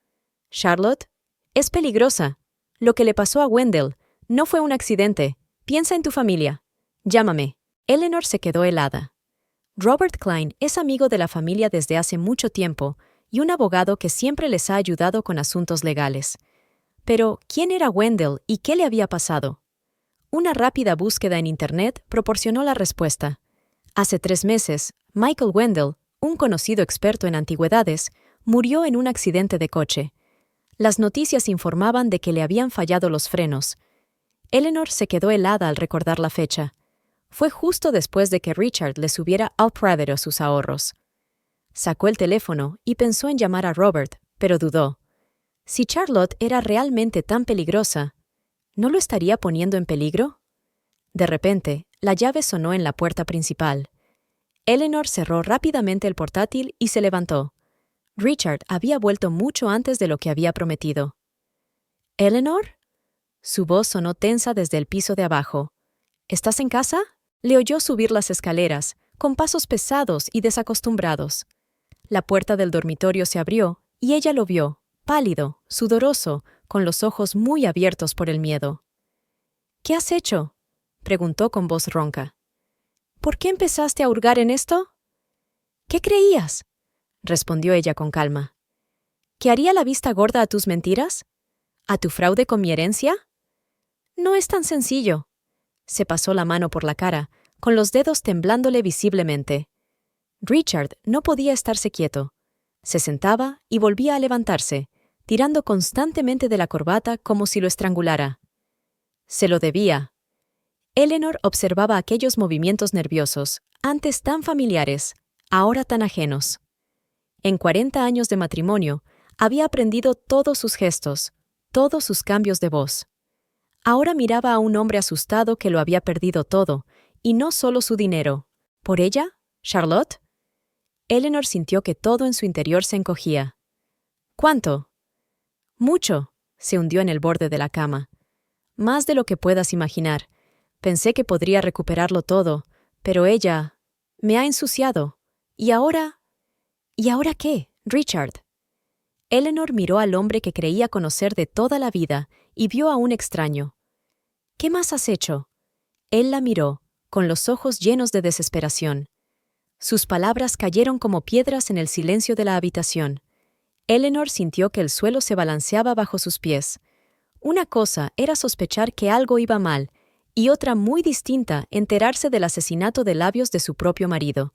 A: Charlotte, es peligrosa. Lo que le pasó a Wendell no fue un accidente. Piensa en tu familia. Llámame». Eleanor se quedó helada. Robert Klein es amigo de la familia desde hace mucho tiempo y un abogado que siempre les ha ayudado con asuntos legales. Pero, ¿quién era Wendell y qué le había pasado? Una rápida búsqueda en Internet proporcionó la respuesta. Hace 3 meses, Michael Wendell, un conocido experto en antigüedades, murió en un accidente de coche. Las noticias informaban de que le habían fallado los frenos. Eleanor se quedó helada al recordar la fecha. Fue justo después de que Richard le subiera al Pradero sus ahorros. Sacó el teléfono y pensó en llamar a Robert, pero dudó. Si Charlotte era realmente tan peligrosa, ¿no lo estaría poniendo en peligro? De repente, la llave sonó en la puerta principal. Eleanor cerró rápidamente el portátil y se levantó. Richard había vuelto mucho antes de lo que había prometido. «¿Eleanor?» Su voz sonó tensa desde el piso de abajo. «¿Estás en casa?» Le oyó subir las escaleras, con pasos pesados y desacostumbrados. La puerta del dormitorio se abrió y ella lo vio, pálido, sudoroso, con los ojos muy abiertos por el miedo. «¿Qué has hecho?», preguntó con voz ronca. «¿Por qué empezaste a hurgar en esto?» «¿Qué creías?», respondió ella con calma. «¿Que haría la vista gorda a tus mentiras? ¿A tu fraude con mi herencia? No es tan sencillo». Se pasó la mano por la cara, con los dedos temblándole visiblemente. Richard no podía estarse quieto. Se sentaba y volvía a levantarse, tirando constantemente de la corbata como si lo estrangulara. Se lo debía. Eleanor observaba aquellos movimientos nerviosos, antes tan familiares, ahora tan ajenos. En 40 años de matrimonio, había aprendido todos sus gestos, todos sus cambios de voz. Ahora miraba a un hombre asustado que lo había perdido todo, y no solo su dinero. ¿Por ella? ¿Charlotte? Eleanor sintió que todo en su interior se encogía. ¿Cuánto? Mucho. Se hundió en el borde de la cama. Más de lo que puedas imaginar. Pensé que podría recuperarlo todo, pero ella me ha ensuciado. ¿Y ahora? ¿Y ahora qué, Richard? Eleanor miró al hombre que creía conocer de toda la vida y vio a un extraño. ¿Qué más has hecho? Él la miró, con los ojos llenos de desesperación. Sus palabras cayeron como piedras en el silencio de la habitación. Eleanor sintió que el suelo se balanceaba bajo sus pies. Una cosa era sospechar que algo iba mal, y otra muy distinta enterarse del asesinato de labios de su propio marido.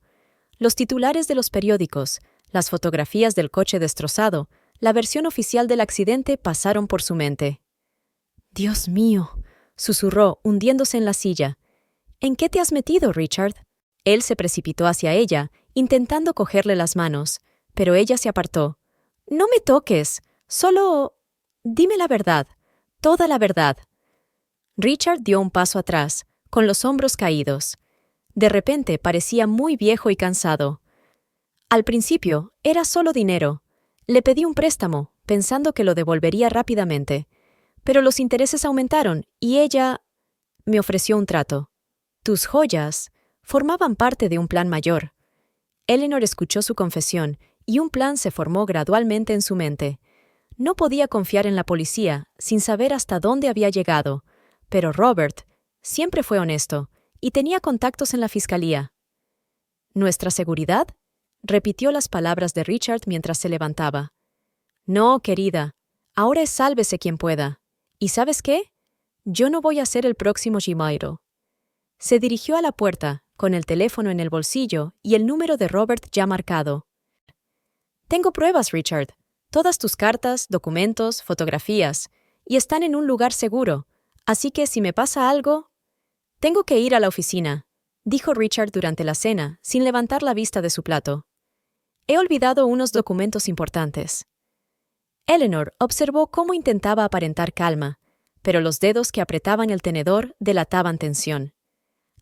A: Los titulares de los periódicos, las fotografías del coche destrozado, la versión oficial del accidente pasaron por su mente. «Dios mío», susurró, hundiéndose en la silla. «¿En qué te has metido, Richard?» Él se precipitó hacia ella, intentando cogerle las manos, pero ella se apartó. «No me toques, solo Dime la verdad, toda la verdad. Richard dio un paso atrás, con los hombros caídos. De repente parecía muy viejo y cansado. Al principio, era solo dinero. Le pedí un préstamo, pensando que lo devolvería rápidamente. Pero los intereses aumentaron y ella me ofreció un trato. Tus joyas formaban parte de un plan mayor. Eleanor escuchó su confesión y un plan se formó gradualmente en su mente. No podía confiar en la policía sin saber hasta dónde había llegado, pero Robert siempre fue honesto y tenía contactos en la fiscalía. ¿Nuestra seguridad? Repitió las palabras de Richard mientras se levantaba. No, querida, ahora es sálvese quien pueda. ¿Y sabes qué? Yo no voy a ser el próximo Jimairo. Se dirigió a la puerta, con el teléfono en el bolsillo y el número de Robert ya marcado. Tengo pruebas, Richard. Todas tus cartas, documentos, fotografías, y están en un lugar seguro, así que si me pasa algo... Tengo que ir a la oficina, dijo Richard durante la cena, sin levantar la vista de su plato. He olvidado unos documentos importantes. Eleanor observó cómo intentaba aparentar calma, pero los dedos que apretaban el tenedor delataban tensión.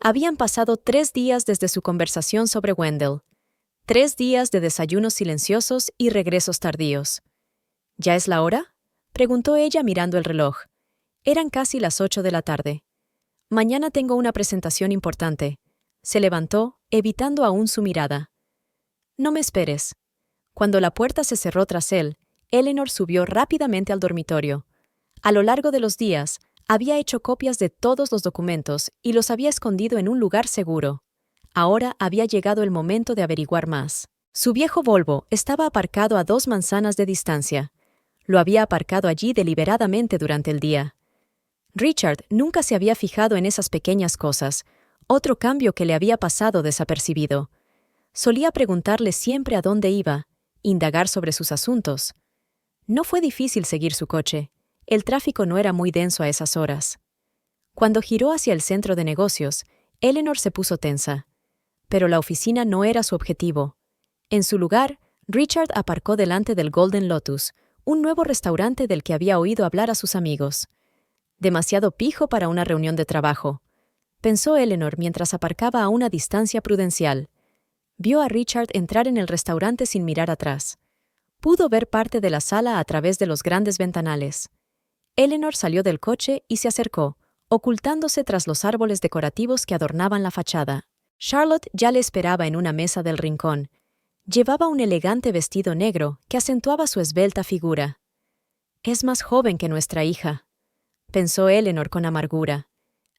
A: Habían pasado 3 días desde su conversación sobre Wendell. 3 días de desayunos silenciosos y regresos tardíos. ¿Ya es la hora?, preguntó ella mirando el reloj. Eran casi las 8 de la tarde. Mañana tengo una presentación importante. Se levantó, evitando aún su mirada. No me esperes. Cuando la puerta se cerró tras él, Eleanor subió rápidamente al dormitorio. A lo largo de los días, había hecho copias de todos los documentos y los había escondido en un lugar seguro. Ahora había llegado el momento de averiguar más. Su viejo Volvo estaba aparcado a 2 manzanas de distancia. Lo había aparcado allí deliberadamente durante el día. Richard nunca se había fijado en esas pequeñas cosas, otro cambio que le había pasado desapercibido. Solía preguntarle siempre a dónde iba, indagar sobre sus asuntos. No fue difícil seguir su coche. El tráfico no era muy denso a esas horas. Cuando giró hacia el centro de negocios, Eleanor se puso tensa. Pero la oficina no era su objetivo. En su lugar, Richard aparcó delante del Golden Lotus, un nuevo restaurante del que había oído hablar a sus amigos. Demasiado pijo para una reunión de trabajo, pensó Eleanor mientras aparcaba a una distancia prudencial. Vio a Richard entrar en el restaurante sin mirar atrás. Pudo ver parte de la sala a través de los grandes ventanales. Eleanor salió del coche y se acercó, ocultándose tras los árboles decorativos que adornaban la fachada. Charlotte ya le esperaba en una mesa del rincón. Llevaba un elegante vestido negro que acentuaba su esbelta figura. Es más joven que nuestra hija, pensó Eleanor con amargura.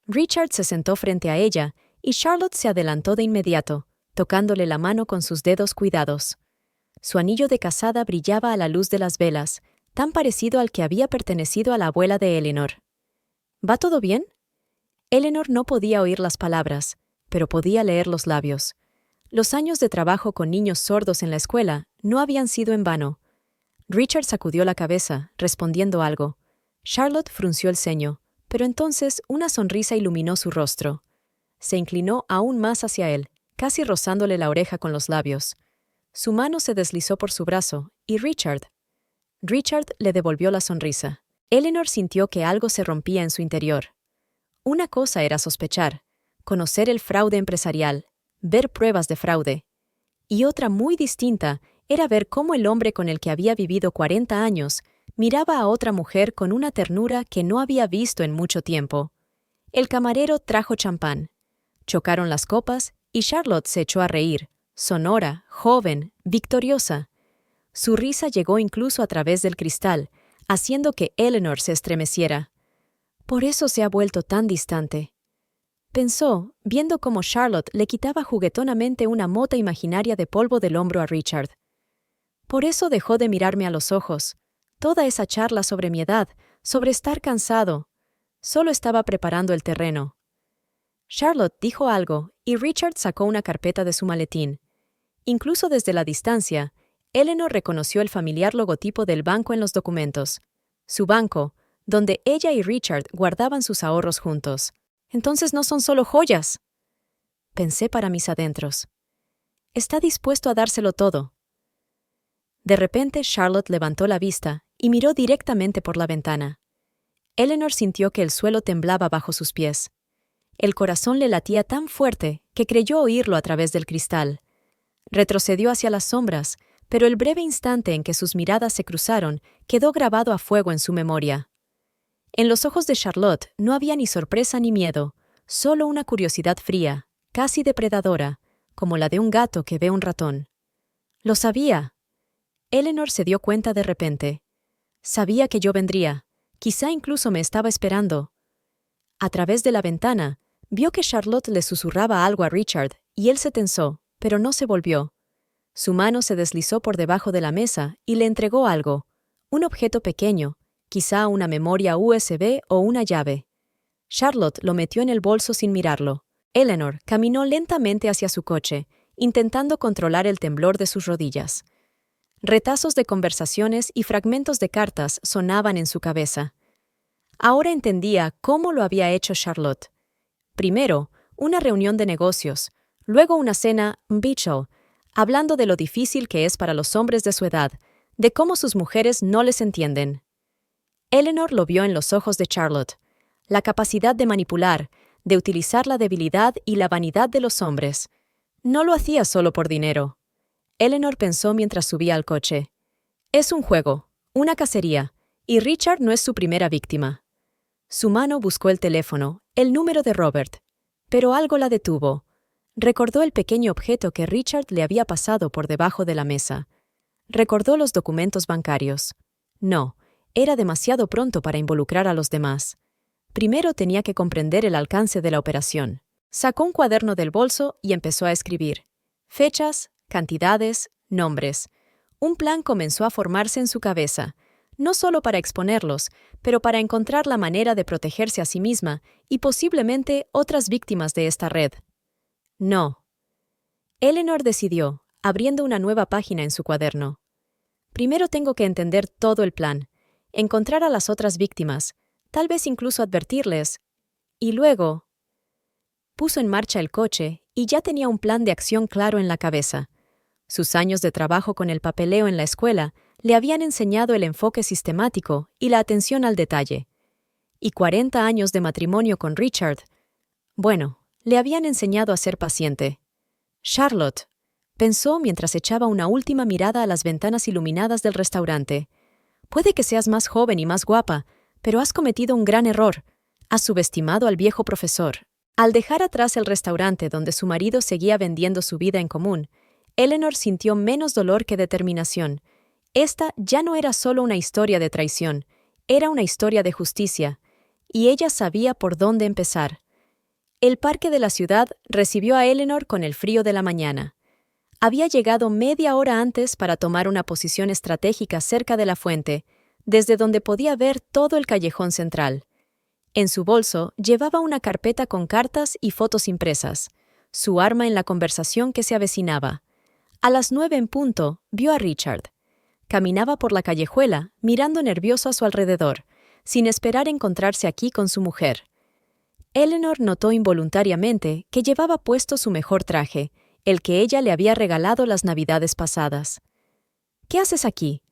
A: Richard se sentó frente a ella y Charlotte se adelantó de inmediato, tocándole la mano con sus dedos cuidados. Su anillo de casada brillaba a la luz de las velas, tan parecido al que había pertenecido a la abuela de Eleanor. ¿Va todo bien? Eleanor no podía oír las palabras, pero podía leer los labios. Los años de trabajo con niños sordos en la escuela no habían sido en vano. Richard sacudió la cabeza, respondiendo algo. Charlotte frunció el ceño, pero entonces una sonrisa iluminó su rostro. Se inclinó aún más hacia él, casi rozándole la oreja con los labios. Su mano se deslizó por su brazo, y Richard le devolvió la sonrisa. Eleanor sintió que algo se rompía en su interior. Una cosa era sospechar, conocer el fraude empresarial, ver pruebas de fraude. Y otra muy distinta era ver cómo el hombre con el que había vivido 40 años miraba a otra mujer con una ternura que no había visto en mucho tiempo. El camarero trajo champán. Chocaron las copas y Charlotte se echó a reír, sonora, joven, victoriosa. Su risa llegó incluso a través del cristal, haciendo que Eleanor se estremeciera. Por eso se ha vuelto tan distante. Pensó, viendo cómo Charlotte le quitaba juguetonamente una mota imaginaria de polvo del hombro a Richard. Por eso dejó de mirarme a los ojos. Toda esa charla sobre mi edad, sobre estar cansado. Solo estaba preparando el terreno. Charlotte dijo algo y Richard sacó una carpeta de su maletín. Incluso desde la distancia, Eleanor reconoció el familiar logotipo del banco en los documentos. Su banco, donde ella y Richard guardaban sus ahorros juntos. Entonces no son solo joyas. Pensé para mis adentros. Está dispuesto a dárselo todo. De repente Charlotte levantó la vista y miró directamente por la ventana. Eleanor sintió que el suelo temblaba bajo sus pies. El corazón le latía tan fuerte que creyó oírlo a través del cristal. Retrocedió hacia las sombras, pero el breve instante en que sus miradas se cruzaron quedó grabado a fuego en su memoria. En los ojos de Charlotte no había ni sorpresa ni miedo, solo una curiosidad fría, casi depredadora, como la de un gato que ve un ratón. ¡Lo sabía! Eleanor se dio cuenta de repente. Sabía que yo vendría, quizá incluso me estaba esperando. A través de la ventana, vio que Charlotte le susurraba algo a Richard y él se tensó, pero no se volvió. Su mano se deslizó por debajo de la mesa y le entregó algo, un objeto pequeño, quizá una memoria USB o una llave. Charlotte lo metió en el bolso sin mirarlo. Eleanor caminó lentamente hacia su coche, intentando controlar el temblor de sus rodillas. Retazos de conversaciones y fragmentos de cartas sonaban en su cabeza. Ahora entendía cómo lo había hecho Charlotte. Primero, una reunión de negocios, luego una cena Beachall, hablando de lo difícil que es para los hombres de su edad, de cómo sus mujeres no les entienden. Eleanor lo vio en los ojos de Charlotte, la capacidad de manipular, de utilizar la debilidad y la vanidad de los hombres. No lo hacía solo por dinero. Eleanor pensó mientras subía al coche. Es un juego, una cacería, y Richard no es su primera víctima. Su mano buscó el teléfono, el número de Robert, pero algo la detuvo. Recordó el pequeño objeto que Richard le había pasado por debajo de la mesa. Recordó los documentos bancarios. No, era demasiado pronto para involucrar a los demás. Primero tenía que comprender el alcance de la operación. Sacó un cuaderno del bolso y empezó a escribir. Fechas, cantidades, nombres. Un plan comenzó a formarse en su cabeza, no solo para exponerlos, pero para encontrar la manera de protegerse a sí misma y posiblemente otras víctimas de esta red. No. Eleanor decidió, abriendo una nueva página en su cuaderno. Primero tengo que entender todo el plan, encontrar a las otras víctimas, tal vez incluso advertirles, y luego... Puso en marcha el coche y ya tenía un plan de acción claro en la cabeza. Sus años de trabajo con el papeleo en la escuela le habían enseñado el enfoque sistemático y la atención al detalle. Y 40 años de matrimonio con Richard, bueno, le habían enseñado a ser paciente. Charlotte, pensó mientras echaba una última mirada a las ventanas iluminadas del restaurante. Puede que seas más joven y más guapa, pero has cometido un gran error. Has subestimado al viejo profesor. Al dejar atrás el restaurante donde su marido seguía vendiendo su vida en común, Eleanor sintió menos dolor que determinación. Esta ya no era solo una historia de traición, era una historia de justicia, y ella sabía por dónde empezar. El parque de la ciudad recibió a Eleanor con el frío de la mañana. Había llegado media hora antes para tomar una posición estratégica cerca de la fuente, desde donde podía ver todo el callejón central. En su bolso llevaba una carpeta con cartas y fotos impresas, su arma en la conversación que se avecinaba. A las 9 en punto, vio a Richard. Caminaba por la callejuela, mirando nervioso a su alrededor, sin esperar encontrarse aquí con su mujer. Eleanor notó involuntariamente que llevaba puesto su mejor traje, el que ella le había regalado las Navidades pasadas. «¿Qué haces aquí?»,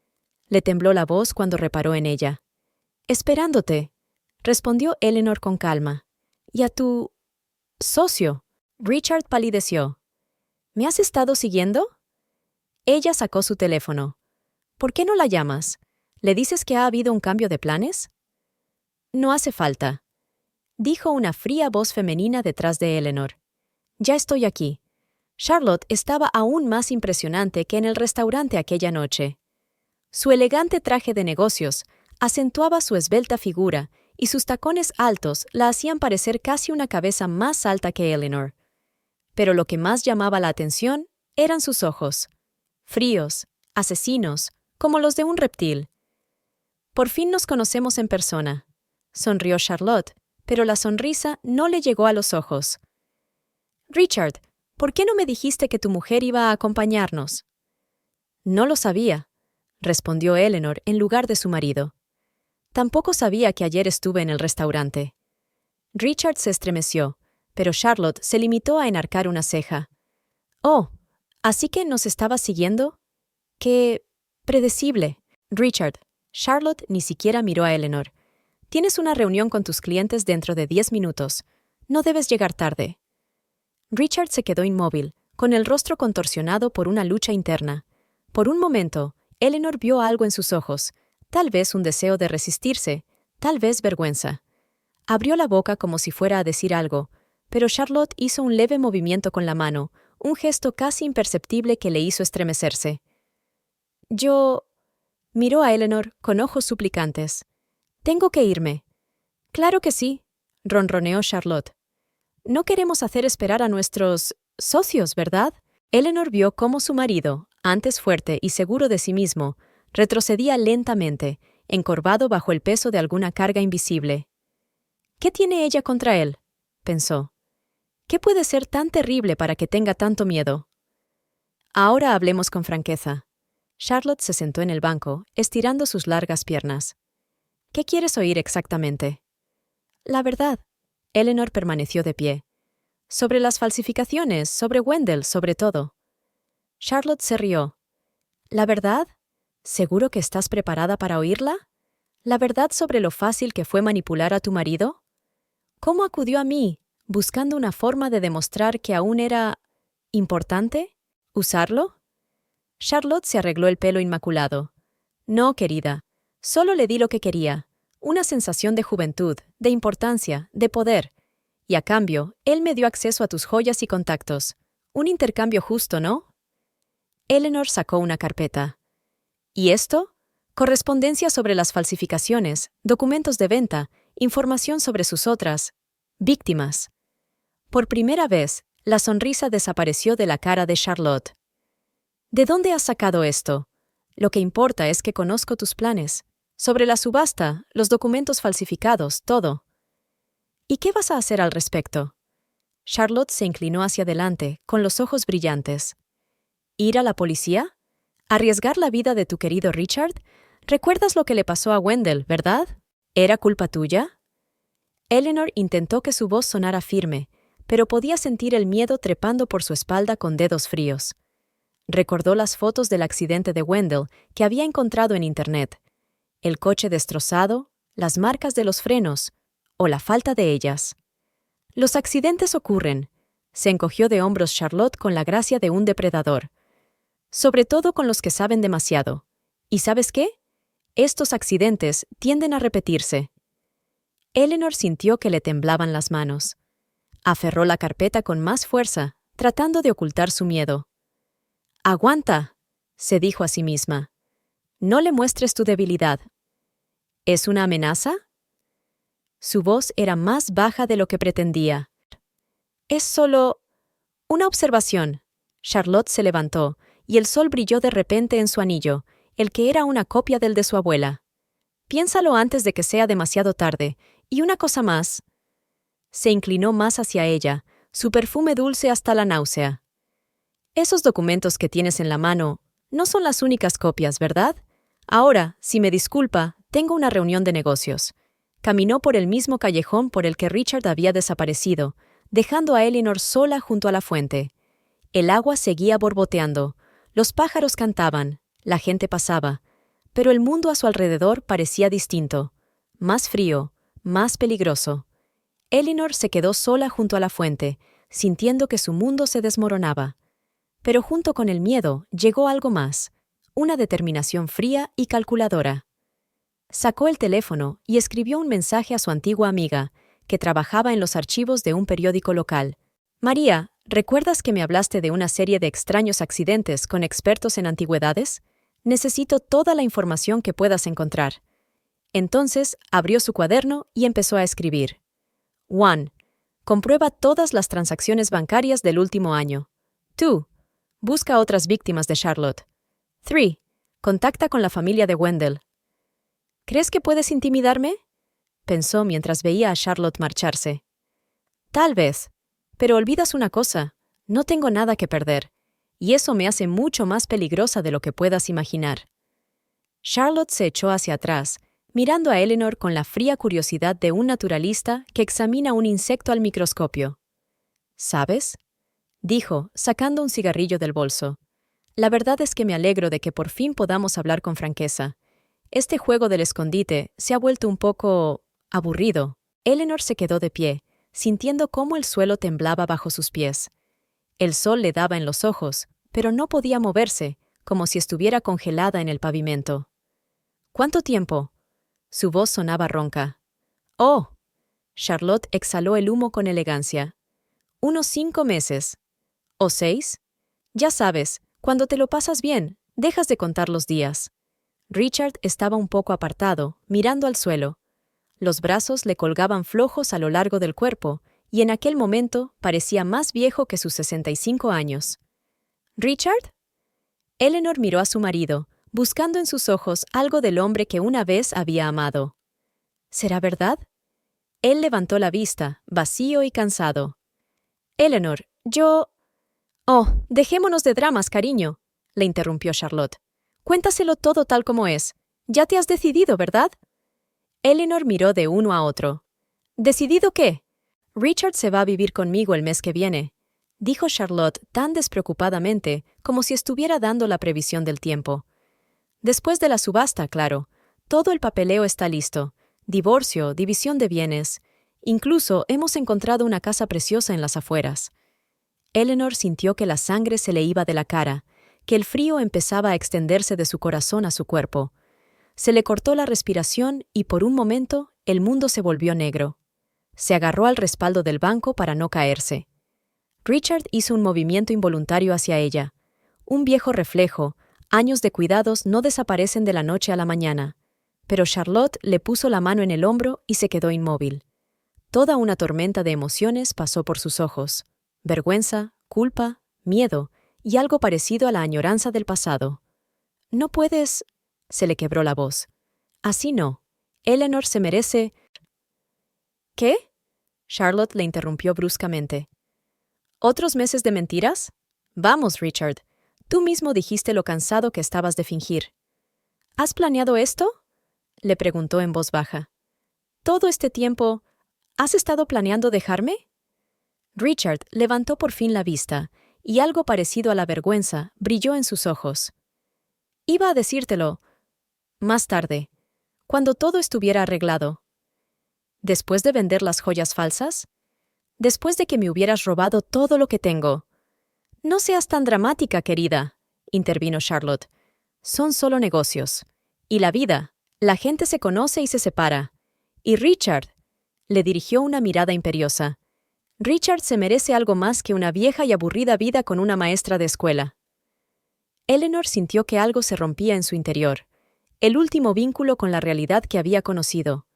A: le tembló la voz cuando reparó en ella. «Esperándote», respondió Eleanor con calma. «¿Y a tu... socio?». Richard palideció. «¿Me has estado siguiendo?». Ella sacó su teléfono. «¿Por qué no la llamas? ¿Le dices que ha habido un cambio de planes?». «No hace falta», dijo una fría voz femenina detrás de Eleanor. «Ya estoy aquí». Charlotte estaba aún más impresionante que en el restaurante aquella noche. Su elegante traje de negocios acentuaba su esbelta figura y sus tacones altos la hacían parecer casi una cabeza más alta que Eleanor. Pero lo que más llamaba la atención eran sus ojos, fríos, asesinos, como los de un reptil. «Por fin nos conocemos en persona», sonrió Charlotte, pero la sonrisa no le llegó a los ojos. «Richard, ¿por qué no me dijiste que tu mujer iba a acompañarnos?». «No lo sabía», respondió Eleanor en lugar de su marido. «Tampoco sabía que ayer estuve en el restaurante». Richard se estremeció, pero Charlotte se limitó a enarcar una ceja. «Oh, ¿así que nos estabas siguiendo?». «Qué predecible». «Richard, Charlotte ni siquiera miró a Eleanor. Tienes una reunión con tus clientes dentro de 10 minutos. No debes llegar tarde. Richard se quedó inmóvil, con el rostro contorsionado por una lucha interna. Por un momento, Eleanor vio algo en sus ojos, tal vez un deseo de resistirse, tal vez vergüenza. Abrió la boca como si fuera a decir algo, pero Charlotte hizo un leve movimiento con la mano, un gesto casi imperceptible que le hizo estremecerse. Yo... Miró a Eleanor con ojos suplicantes. «Tengo que irme». «Claro que sí», ronroneó Charlotte. «No queremos hacer esperar a nuestros socios, ¿verdad?» Eleanor vio cómo su marido, antes fuerte y seguro de sí mismo, retrocedía lentamente, encorvado bajo el peso de alguna carga invisible. «¿Qué tiene ella contra él?», pensó. «¿Qué puede ser tan terrible para que tenga tanto miedo?» «Ahora hablemos con franqueza». Charlotte se sentó en el banco, estirando sus largas piernas. «¿Qué quieres oír exactamente?» «La verdad». Eleanor permaneció de pie. «Sobre las falsificaciones, sobre Wendell, sobre todo». Charlotte se rió. «¿La verdad? ¿Seguro que estás preparada para oírla? ¿La verdad sobre lo fácil que fue manipular a tu marido? ¿Cómo acudió a mí, buscando una forma de demostrar que aún era... importante? ¿Usarlo?» Charlotte se arregló el pelo inmaculado. «No, querida. Solo le di lo que quería. Una sensación de juventud, de importancia, de poder. Y a cambio, él me dio acceso a tus joyas y contactos. Un intercambio justo, ¿no?» Eleanor sacó una carpeta. «¿Y esto? Correspondencia sobre las falsificaciones, documentos de venta, información sobre sus otras... víctimas». Por primera vez, la sonrisa desapareció de la cara de Charlotte. «¿De dónde has sacado esto? Lo que importa es que conozco tus planes. Sobre la subasta, los documentos falsificados, todo». «¿Y qué vas a hacer al respecto?» Charlotte se inclinó hacia adelante, con los ojos brillantes. «¿Ir a la policía? ¿Arriesgar la vida de tu querido Richard? ¿Recuerdas lo que le pasó a Wendell, verdad? ¿Era culpa tuya?» Eleanor intentó que su voz sonara firme, pero podía sentir el miedo trepando por su espalda con dedos fríos. Recordó las fotos del accidente de Wendell que había encontrado en Internet. El coche destrozado, las marcas de los frenos, o la falta de ellas. Los accidentes ocurren. Se encogió de hombros Charlotte con la gracia de un depredador. Sobre todo con los que saben demasiado. ¿Y sabes qué? Estos accidentes tienden a repetirse. Eleanor sintió que le temblaban las manos. Aferró la carpeta con más fuerza, tratando de ocultar su miedo. «Aguanta», se dijo a sí misma. «No le muestres tu debilidad». «¿Es una amenaza?» Su voz era más baja de lo que pretendía. «Es solo... una observación». Charlotte se levantó, y el sol brilló de repente en su anillo, el que era una copia del de su abuela. «Piénsalo antes de que sea demasiado tarde. Y una cosa más». Se inclinó más hacia ella, su perfume dulce hasta la náusea. «Esos documentos que tienes en la mano no son las únicas copias, ¿verdad? Ahora, si me disculpa, tengo una reunión de negocios». Caminó por el mismo callejón por el que Richard había desaparecido, dejando a Eleanor sola junto a la fuente. El agua seguía borboteando, los pájaros cantaban, la gente pasaba, pero el mundo a su alrededor parecía distinto, más frío, más peligroso. Eleanor se quedó sola junto a la fuente, sintiendo que su mundo se desmoronaba. Pero junto con el miedo llegó algo más, una determinación fría y calculadora. Sacó el teléfono y escribió un mensaje a su antigua amiga, que trabajaba en los archivos de un periódico local. «María, ¿recuerdas que me hablaste de una serie de extraños accidentes con expertos en antigüedades? Necesito toda la información que puedas encontrar». Entonces abrió su cuaderno y empezó a escribir. 1. Comprueba todas las transacciones bancarias del último año. 2. Busca otras víctimas de Charlotte. 3. Contacta con la familia de Wendell. «¿Crees que puedes intimidarme?», pensó mientras veía a Charlotte marcharse. «Tal vez, pero olvidas una cosa, no tengo nada que perder, y eso me hace mucho más peligrosa de lo que puedas imaginar». Charlotte se echó hacia atrás, mirando a Eleanor con la fría curiosidad de un naturalista que examina un insecto al microscopio. «¿Sabes?», dijo, sacando un cigarrillo del bolso. «La verdad es que me alegro de que por fin podamos hablar con franqueza. Este juego del escondite se ha vuelto un poco aburrido. Eleanor se quedó de pie, sintiendo cómo el suelo temblaba bajo sus pies. El sol le daba en los ojos, pero no podía moverse, como si estuviera congelada en el pavimento. ¿Cuánto tiempo? Su voz sonaba ronca. ¡Oh! Charlotte exhaló el humo con elegancia. Unos 5 meses. ¿O 6? Ya sabes, cuando te lo pasas bien, dejas de contar los días. Richard estaba un poco apartado, mirando al suelo. Los brazos le colgaban flojos a lo largo del cuerpo, y en aquel momento parecía más viejo que sus 65 años. ¿Richard? Eleanor miró a su marido, buscando en sus ojos algo del hombre que una vez había amado. ¿Será verdad? Él levantó la vista, vacío y cansado. Eleanor, yo... Oh, dejémonos de dramas, cariño, le interrumpió Charlotte. Cuéntaselo todo tal como es. Ya te has decidido, ¿verdad? Eleanor miró de uno a otro. ¿Decidido qué? Richard se va a vivir conmigo el mes que viene, dijo Charlotte tan despreocupadamente como si estuviera dando la previsión del tiempo. Después de la subasta, claro. Todo el papeleo está listo. Divorcio, división de bienes. Incluso hemos encontrado una casa preciosa en las afueras. Eleanor sintió que la sangre se le iba de la cara, que el frío empezaba a extenderse de su corazón a su cuerpo. Se le cortó la respiración y por un momento el mundo se volvió negro. Se agarró al respaldo del banco para no caerse. Richard hizo un movimiento involuntario hacia ella. Un viejo reflejo, años de cuidados no desaparecen de la noche a la mañana. Pero Charlotte le puso la mano en el hombro y se quedó inmóvil. Toda una tormenta de emociones pasó por sus ojos. Vergüenza, culpa, miedo y algo parecido a la añoranza del pasado. «No puedes...» se le quebró la voz. «Así no. Eleanor se merece...» ¿Qué? Charlotte le interrumpió bruscamente. ¿Otros meses de mentiras? Vamos, Richard. Tú mismo dijiste lo cansado que estabas de fingir. ¿Has planeado esto? Le preguntó en voz baja. ¿Todo este tiempo has estado planeando dejarme? Richard levantó por fin la vista, y algo parecido a la vergüenza brilló en sus ojos. Iba a decírtelo más tarde, cuando todo estuviera arreglado. ¿Después de vender las joyas falsas? Después de que me hubieras robado todo lo que tengo. No seas tan dramática, querida, intervino Charlotte. Son solo negocios. Y la vida, la gente se conoce y se separa. Y Richard, le dirigió una mirada imperiosa. Richard se merece algo más que una vieja y aburrida vida con una maestra de escuela. Eleanor sintió que algo se rompía en su interior, el último vínculo con la realidad que había conocido.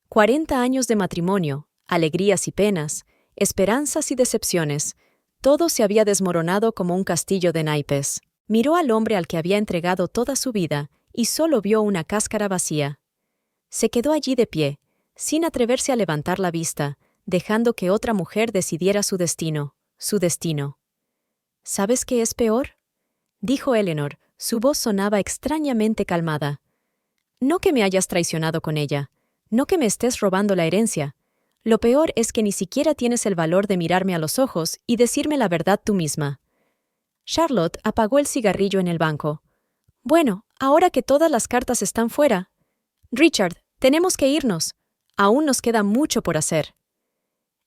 A: 40 años de matrimonio, alegrías y penas, esperanzas y decepciones, todo se había desmoronado como un castillo de naipes. Miró al hombre al que había entregado toda su vida y solo vio una cáscara vacía. Se quedó allí de pie, sin atreverse a levantar la vista, dejando que otra mujer decidiera su destino, su destino. ¿Sabes qué es peor? Dijo Eleanor, su voz sonaba extrañamente calmada. No que me hayas traicionado con ella, no que me estés robando la herencia. Lo peor es que ni siquiera tienes el valor de mirarme a los ojos y decirme la verdad tú misma. Charlotte apagó el cigarrillo en el banco. Bueno, ahora que todas las cartas están fuera. Richard, tenemos que irnos. Aún nos queda mucho por hacer.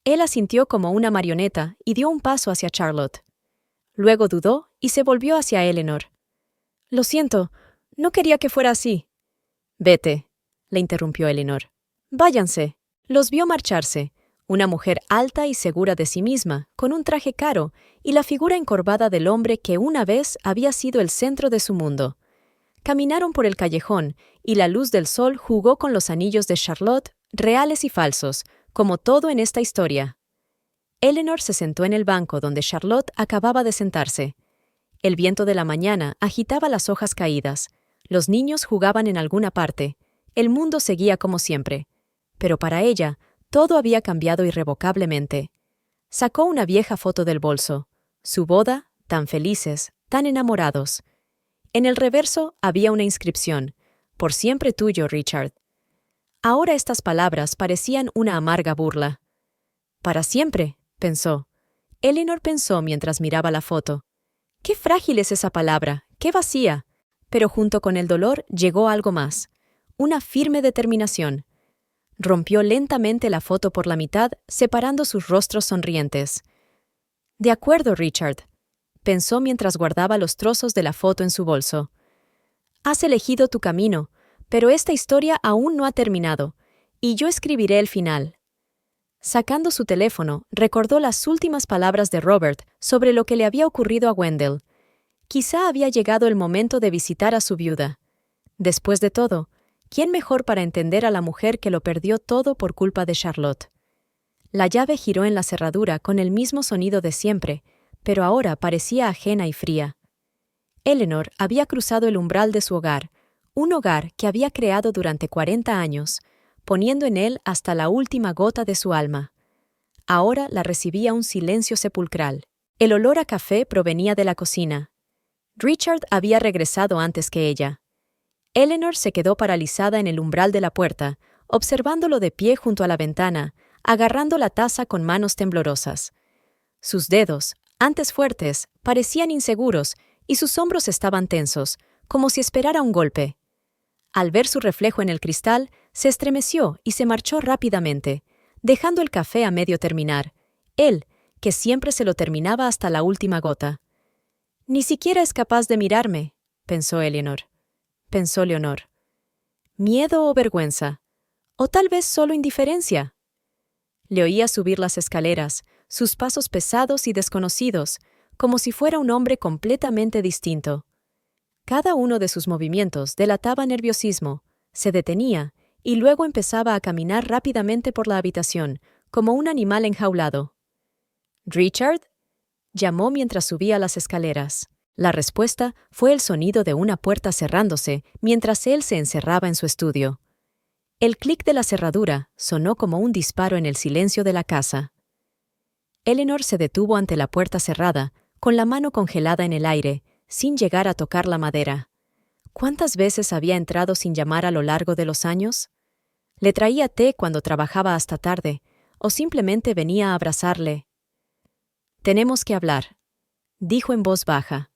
A: Él asintió como una marioneta y dio un paso hacia Charlotte. Luego dudó y se volvió hacia Eleanor. Lo siento, no quería que fuera así. Vete, le interrumpió Eleanor. Váyanse. Los vio marcharse, una mujer alta y segura de sí misma, con un traje caro y la figura encorvada del hombre que una vez había sido el centro de su mundo. Caminaron por el callejón y la luz del sol jugó con los anillos de Charlotte, reales y falsos, como todo en esta historia. Eleanor se sentó en el banco donde Charlotte acababa de sentarse. El viento de la mañana agitaba las hojas caídas. Los niños jugaban en alguna parte. El mundo seguía como siempre. Pero para ella, todo había cambiado irrevocablemente. Sacó una vieja foto del bolso. Su boda, tan felices, tan enamorados. En el reverso había una inscripción: «Por siempre tuyo, Richard». Ahora estas palabras parecían una amarga burla. «Para siempre», pensó. Eleanor pensó mientras miraba la foto. «Qué frágil es esa palabra, qué vacía». Pero junto con el dolor llegó algo más. una firme determinación. Rompió lentamente la foto por la mitad, separando sus rostros sonrientes. «De acuerdo, Richard», pensó mientras guardaba los trozos de la foto en su bolso. «Has elegido tu camino, pero esta historia aún no ha terminado, y yo escribiré el final». Sacando su teléfono, recordó las últimas palabras de Robert sobre lo que le había ocurrido a Wendell. Quizá había llegado el momento de visitar a su viuda. Después de todo, ¿quién mejor para entender a la mujer que lo perdió todo por culpa de Charlotte? La llave giró en la cerradura con el mismo sonido de siempre, pero ahora parecía ajena y fría. Eleanor había cruzado el umbral de su hogar, un hogar que había creado durante 40 años, poniendo en él hasta la última gota de su alma. Ahora la recibía un silencio sepulcral. El olor a café provenía de la cocina. Richard había regresado antes que ella. Eleanor se quedó paralizada en el umbral de la puerta, observándolo de pie junto a la ventana, agarrando la taza con manos temblorosas. Sus dedos, antes fuertes, parecían inseguros y sus hombros estaban tensos, como si esperara un golpe. Al ver su reflejo en el cristal, se estremeció y se marchó rápidamente, dejando el café a medio terminar, él, que siempre se lo terminaba hasta la última gota. «Ni siquiera es capaz de mirarme», pensó Leonor. ¿Miedo o vergüenza? ¿O tal vez solo indiferencia? Le oía subir las escaleras, sus pasos pesados y desconocidos, como si fuera un hombre completamente distinto. Cada uno de sus movimientos delataba nerviosismo, se detenía y luego empezaba a caminar rápidamente por la habitación, como un animal enjaulado. «¿Richard?», llamó mientras subía las escaleras. La respuesta fue el sonido de una puerta cerrándose mientras él se encerraba en su estudio. El clic de la cerradura sonó como un disparo en el silencio de la casa. Eleanor se detuvo ante la puerta cerrada, con la mano congelada en el aire, sin llegar a tocar la madera. ¿Cuántas veces había entrado sin llamar a lo largo de los años? Le traía té cuando trabajaba hasta tarde, o simplemente venía a abrazarle. «Tenemos que hablar», dijo en voz baja.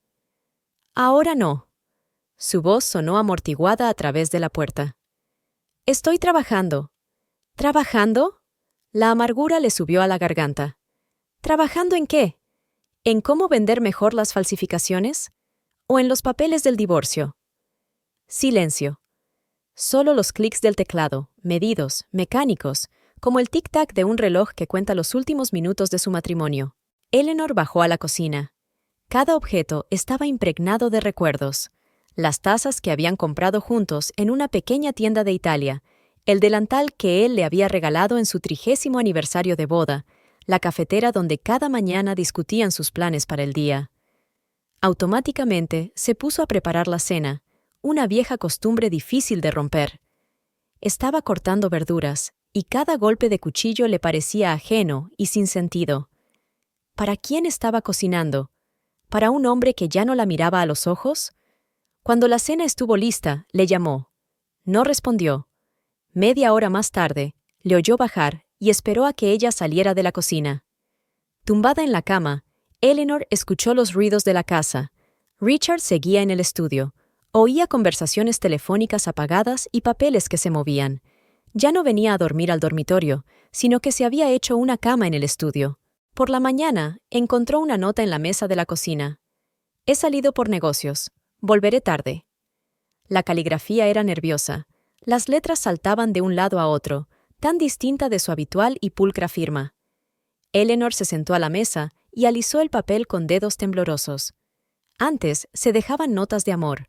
A: «Ahora no». Su voz sonó amortiguada a través de la puerta. «Estoy trabajando». «¿Trabajando?». La amargura le subió a la garganta. «¿Trabajando en qué? ¿En cómo vender mejor las falsificaciones? ¿O en los papeles del divorcio?». Silencio. Solo los clics del teclado, medidos, mecánicos, como el tic-tac de un reloj que cuenta los últimos minutos de su matrimonio. Eleanor bajó a la cocina. Cada objeto estaba impregnado de recuerdos. Las tazas que habían comprado juntos en una pequeña tienda de Italia, el delantal que él le había regalado en su 30º aniversario de boda, la cafetera donde cada mañana discutían sus planes para el día. Automáticamente se puso a preparar la cena, una vieja costumbre difícil de romper. Estaba cortando verduras, y cada golpe de cuchillo le parecía ajeno y sin sentido. ¿Para quién estaba cocinando? ¿Para un hombre que ya no la miraba a los ojos? Cuando la cena estuvo lista, le llamó. No respondió. Media hora más tarde, le oyó bajar y esperó a que ella saliera de la cocina. Tumbada en la cama, Eleanor escuchó los ruidos de la casa. Richard seguía en el estudio. Oía conversaciones telefónicas apagadas y papeles que se movían. Ya no venía a dormir al dormitorio, sino que se había hecho una cama en el estudio. Por la mañana, encontró una nota en la mesa de la cocina. «He salido por negocios. Volveré tarde». La caligrafía era nerviosa. Las letras saltaban de un lado a otro, tan distinta de su habitual y pulcra firma. Eleanor se sentó a la mesa y alisó el papel con dedos temblorosos. Antes se dejaban notas de amor.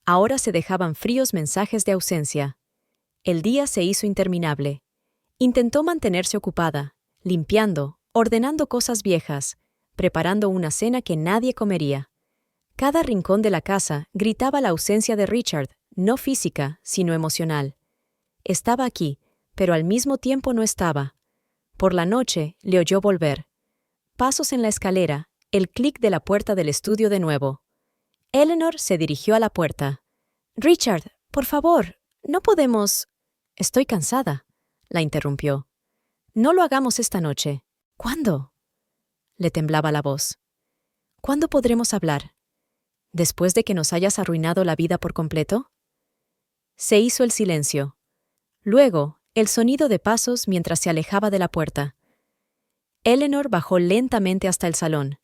A: Ahora se dejaban fríos mensajes de ausencia. El día se hizo interminable. Intentó mantenerse ocupada, limpiando, ordenando cosas viejas, preparando una cena que nadie comería. Cada rincón de la casa gritaba la ausencia de Richard, no física, sino emocional. Estaba aquí, pero al mismo tiempo no estaba. Por la noche le oyó volver. Pasos en la escalera, el clic de la puerta del estudio de nuevo. Eleanor se dirigió a la puerta. «Richard, por favor, no podemos...». «Estoy cansada», la interrumpió. «No lo hagamos esta noche». «¿Cuándo?». Le temblaba la voz. «¿Cuándo podremos hablar? ¿Después de que nos hayas arruinado la vida por completo?». Se hizo el silencio. Luego, el sonido de pasos mientras se alejaba de la puerta. Eleanor bajó lentamente hasta el salón.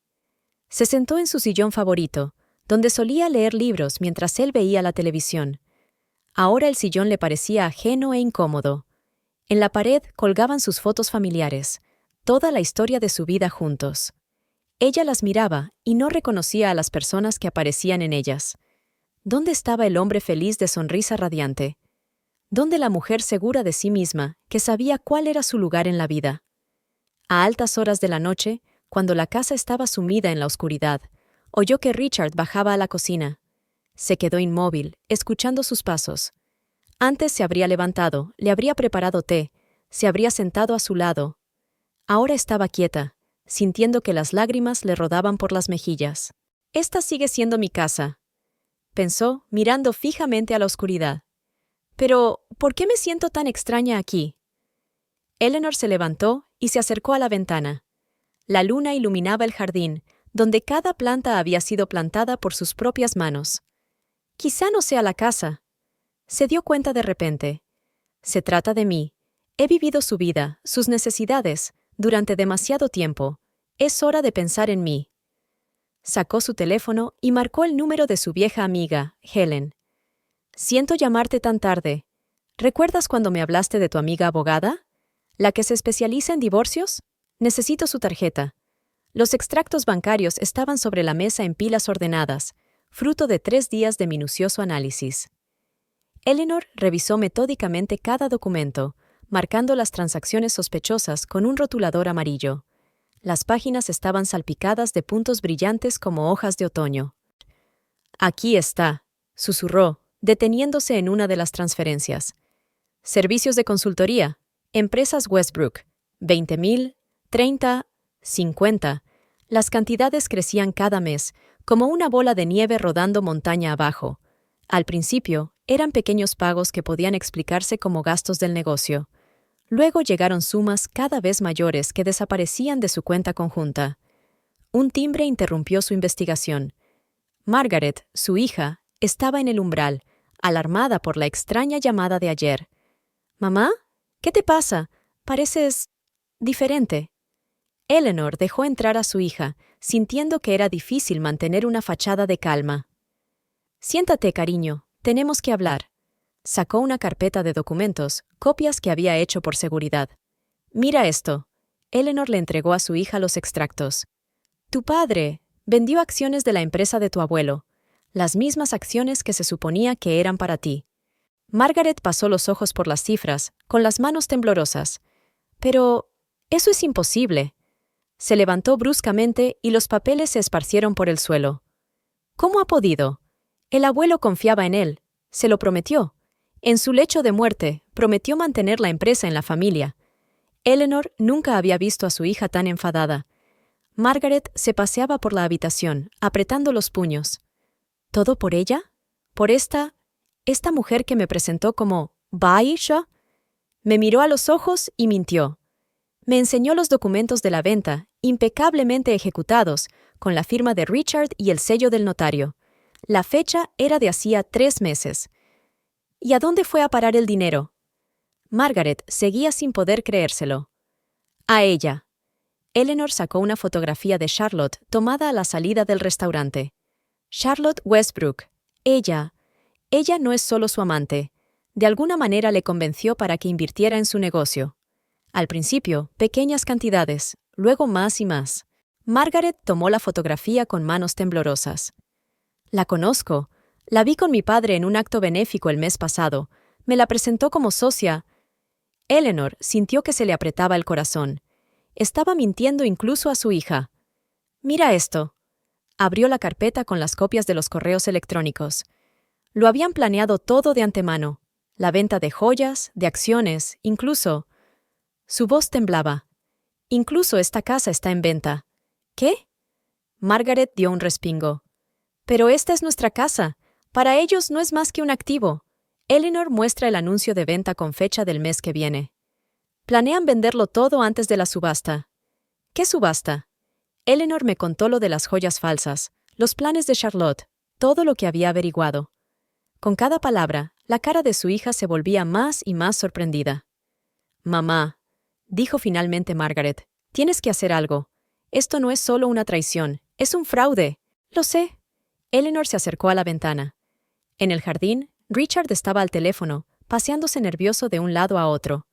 A: Se sentó en su sillón favorito, donde solía leer libros mientras él veía la televisión. Ahora el sillón le parecía ajeno e incómodo. En la pared colgaban sus fotos familiares, toda la historia de su vida juntos. Ella las miraba y no reconocía a las personas que aparecían en ellas. ¿Dónde estaba el hombre feliz de sonrisa radiante? ¿Dónde la mujer segura de sí misma, que sabía cuál era su lugar en la vida? A altas horas de la noche, cuando la casa estaba sumida en la oscuridad, oyó que Richard bajaba a la cocina. Se quedó inmóvil, escuchando sus pasos. Antes se habría levantado, le habría preparado té, se habría sentado a su lado. Ahora estaba quieta, sintiendo que las lágrimas le rodaban por las mejillas. «Esta sigue siendo mi casa», pensó, mirando fijamente a la oscuridad. «Pero, ¿por qué me siento tan extraña aquí?» Eleanor se levantó y se acercó a la ventana. La luna iluminaba el jardín, donde cada planta había sido plantada por sus propias manos. «Quizá no sea la casa». Se dio cuenta de repente. «Se trata de mí. He vivido su vida, sus necesidades, durante demasiado tiempo. Es hora de pensar en mí». Sacó su teléfono y marcó el número de su vieja amiga, Helen. «Siento llamarte tan tarde. ¿Recuerdas cuando me hablaste de tu amiga abogada? ¿La que se especializa en divorcios? Necesito su tarjeta». Los extractos bancarios estaban sobre la mesa en pilas ordenadas, fruto de 3 días de minucioso análisis. Eleanor revisó metódicamente cada documento, marcando las transacciones sospechosas con un rotulador amarillo. Las páginas estaban salpicadas de puntos brillantes como hojas de otoño. «Aquí está», susurró, deteniéndose en una de las transferencias. «Servicios de consultoría. Empresas Westbrook. 20,000, 30, 50. Las cantidades crecían cada mes, como una bola de nieve rodando montaña abajo. Al principio, eran pequeños pagos que podían explicarse como gastos del negocio. Luego llegaron sumas cada vez mayores que desaparecían de su cuenta conjunta. Un timbre interrumpió su investigación. Margaret, su hija, estaba en el umbral, alarmada por la extraña llamada de ayer. «¿Mamá? ¿Qué te pasa? Pareces diferente». Eleanor dejó entrar a su hija, sintiendo que era difícil mantener una fachada de calma. «Siéntate, cariño, tenemos que hablar». Sacó una carpeta de documentos, copias que había hecho por seguridad. «Mira esto». Eleanor le entregó a su hija los extractos. «Tu padre vendió acciones de la empresa de tu abuelo, las mismas acciones que se suponía que eran para ti». Margaret pasó los ojos por las cifras, con las manos temblorosas. «Pero eso es imposible». Se levantó bruscamente y los papeles se esparcieron por el suelo. «¿Cómo ha podido? El abuelo confiaba en él, se lo prometió. En su lecho de muerte, prometió mantener la empresa en la familia». Eleanor nunca había visto a su hija tan enfadada. Margaret se paseaba por la habitación, apretando los puños. ¿Todo por ella? ¿Por esta mujer que me presentó como Baisha? Me miró a los ojos y mintió. Me enseñó los documentos de la venta, impecablemente ejecutados, con la firma de Richard y el sello del notario. La fecha era de hacía 3 meses. ¿Y a dónde fue a parar el dinero? Margaret seguía sin poder creérselo. A ella. Eleanor sacó una fotografía de Charlotte tomada a la salida del restaurante. Charlotte Westbrook. Ella no es solo su amante. De alguna manera le convenció para que invirtiera en su negocio. Al principio, pequeñas cantidades, luego más y más. Margaret tomó la fotografía con manos temblorosas. «La conozco. La vi con mi padre en un acto benéfico el mes pasado. Me la presentó como socia». Eleanor sintió que se le apretaba el corazón. Estaba mintiendo incluso a su hija. «Mira esto». Abrió la carpeta con las copias de los correos electrónicos. Lo habían planeado todo de antemano. La venta de joyas, de acciones, incluso... Su voz temblaba. «Incluso esta casa está en venta». «¿Qué?» Margaret dio un respingo. «Pero esta es nuestra casa. Para ellos no es más que un activo». Eleanor muestra el anuncio de venta con fecha del mes que viene. «Planean venderlo todo antes de la subasta». «¿Qué subasta?» Eleanor me contó lo de las joyas falsas, los planes de Charlotte, todo lo que había averiguado. Con cada palabra, la cara de su hija se volvía más y más sorprendida. «Mamá», dijo finalmente Margaret, «tienes que hacer algo. Esto no es solo una traición, es un fraude». «Lo sé». Eleanor se acercó a la ventana. En el jardín, Richard estaba al teléfono, paseándose nervioso de un lado a otro.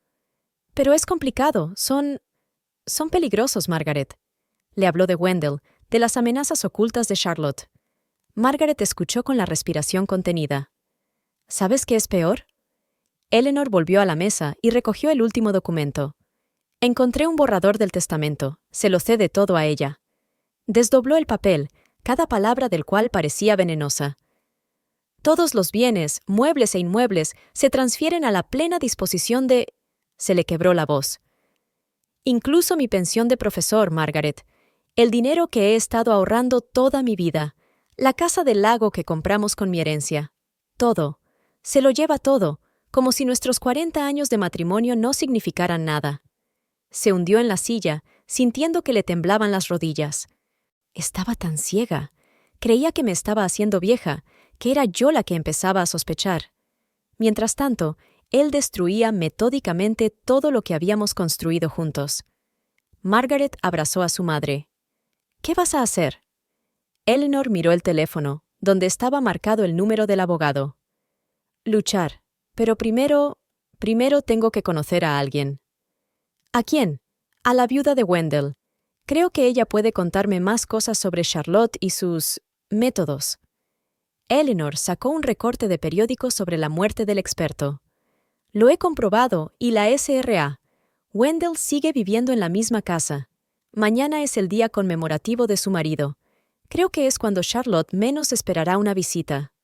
A: «Pero es complicado, son peligrosos, Margaret». Le habló de Wendell, de las amenazas ocultas de Charlotte. Margaret escuchó con la respiración contenida. «¿Sabes qué es peor?» Eleanor volvió a la mesa y recogió el último documento. «Encontré un borrador del testamento, se lo cede todo a ella». Desdobló el papel, cada palabra del cual parecía venenosa. «Todos los bienes, muebles e inmuebles, se transfieren a la plena disposición de...» Se le quebró la voz. «Incluso mi pensión de profesor, Margaret. El dinero que he estado ahorrando toda mi vida. La casa del lago que compramos con mi herencia. Todo. Se lo lleva todo, como si nuestros 40 años de matrimonio no significaran nada». Se hundió en la silla, sintiendo que le temblaban las rodillas. Estaba tan ciega. Creía que me estaba haciendo vieja, que era yo la que empezaba a sospechar. Mientras tanto, él destruía metódicamente todo lo que habíamos construido juntos. Margaret abrazó a su madre. «¿Qué vas a hacer?» Eleanor miró el teléfono, donde estaba marcado el número del abogado. «Luchar. Pero primero tengo que conocer a alguien». «¿A quién?» «A la viuda de Wendell. Creo que ella puede contarme más cosas sobre Charlotte y sus métodos». Eleanor sacó un recorte de periódico sobre la muerte del experto. «Lo he comprobado y la SRA. Wendell sigue viviendo en la misma casa. Mañana es el día conmemorativo de su marido. Creo que es cuando Charlotte menos esperará una visita».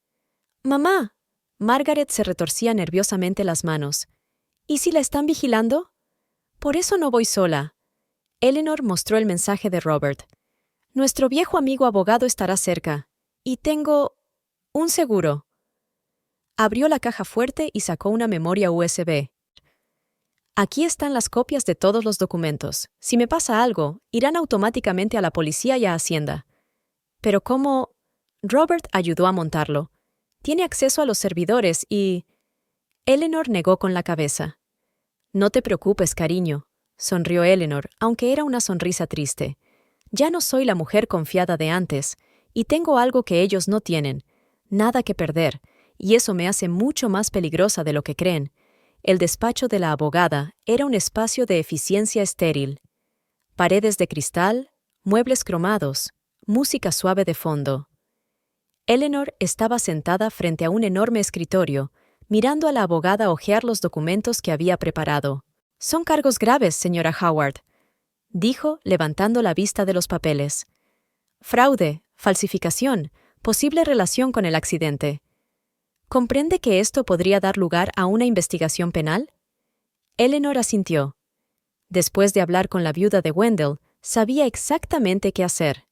A: «Mamá». Margaret se retorcía nerviosamente las manos. «¿Y si la están vigilando?» «Por eso no voy sola». Eleanor mostró el mensaje de Robert. «Nuestro viejo amigo abogado estará cerca. Y tengo un seguro». Abrió la caja fuerte y sacó una memoria USB. «Aquí están las copias de todos los documentos. Si me pasa algo, irán automáticamente a la policía y a Hacienda». «¿Pero cómo?» Robert ayudó a montarlo. «Tiene acceso a los servidores y...» Eleanor negó con la cabeza. «No te preocupes, cariño», sonrió Eleanor, aunque era una sonrisa triste. «Ya no soy la mujer confiada de antes, y tengo algo que ellos no tienen, nada que perder, y eso me hace mucho más peligrosa de lo que creen». El despacho de la abogada era un espacio de eficiencia estéril. Paredes de cristal, muebles cromados, música suave de fondo. Eleanor estaba sentada frente a un enorme escritorio, mirando a la abogada hojear los documentos que había preparado. «Son cargos graves, señora Howard», dijo, levantando la vista de los papeles. «Fraude, falsificación, posible relación con el accidente. ¿Comprende que esto podría dar lugar a una investigación penal?» Eleanor asintió. Después de hablar con la viuda de Wendell, sabía exactamente qué hacer.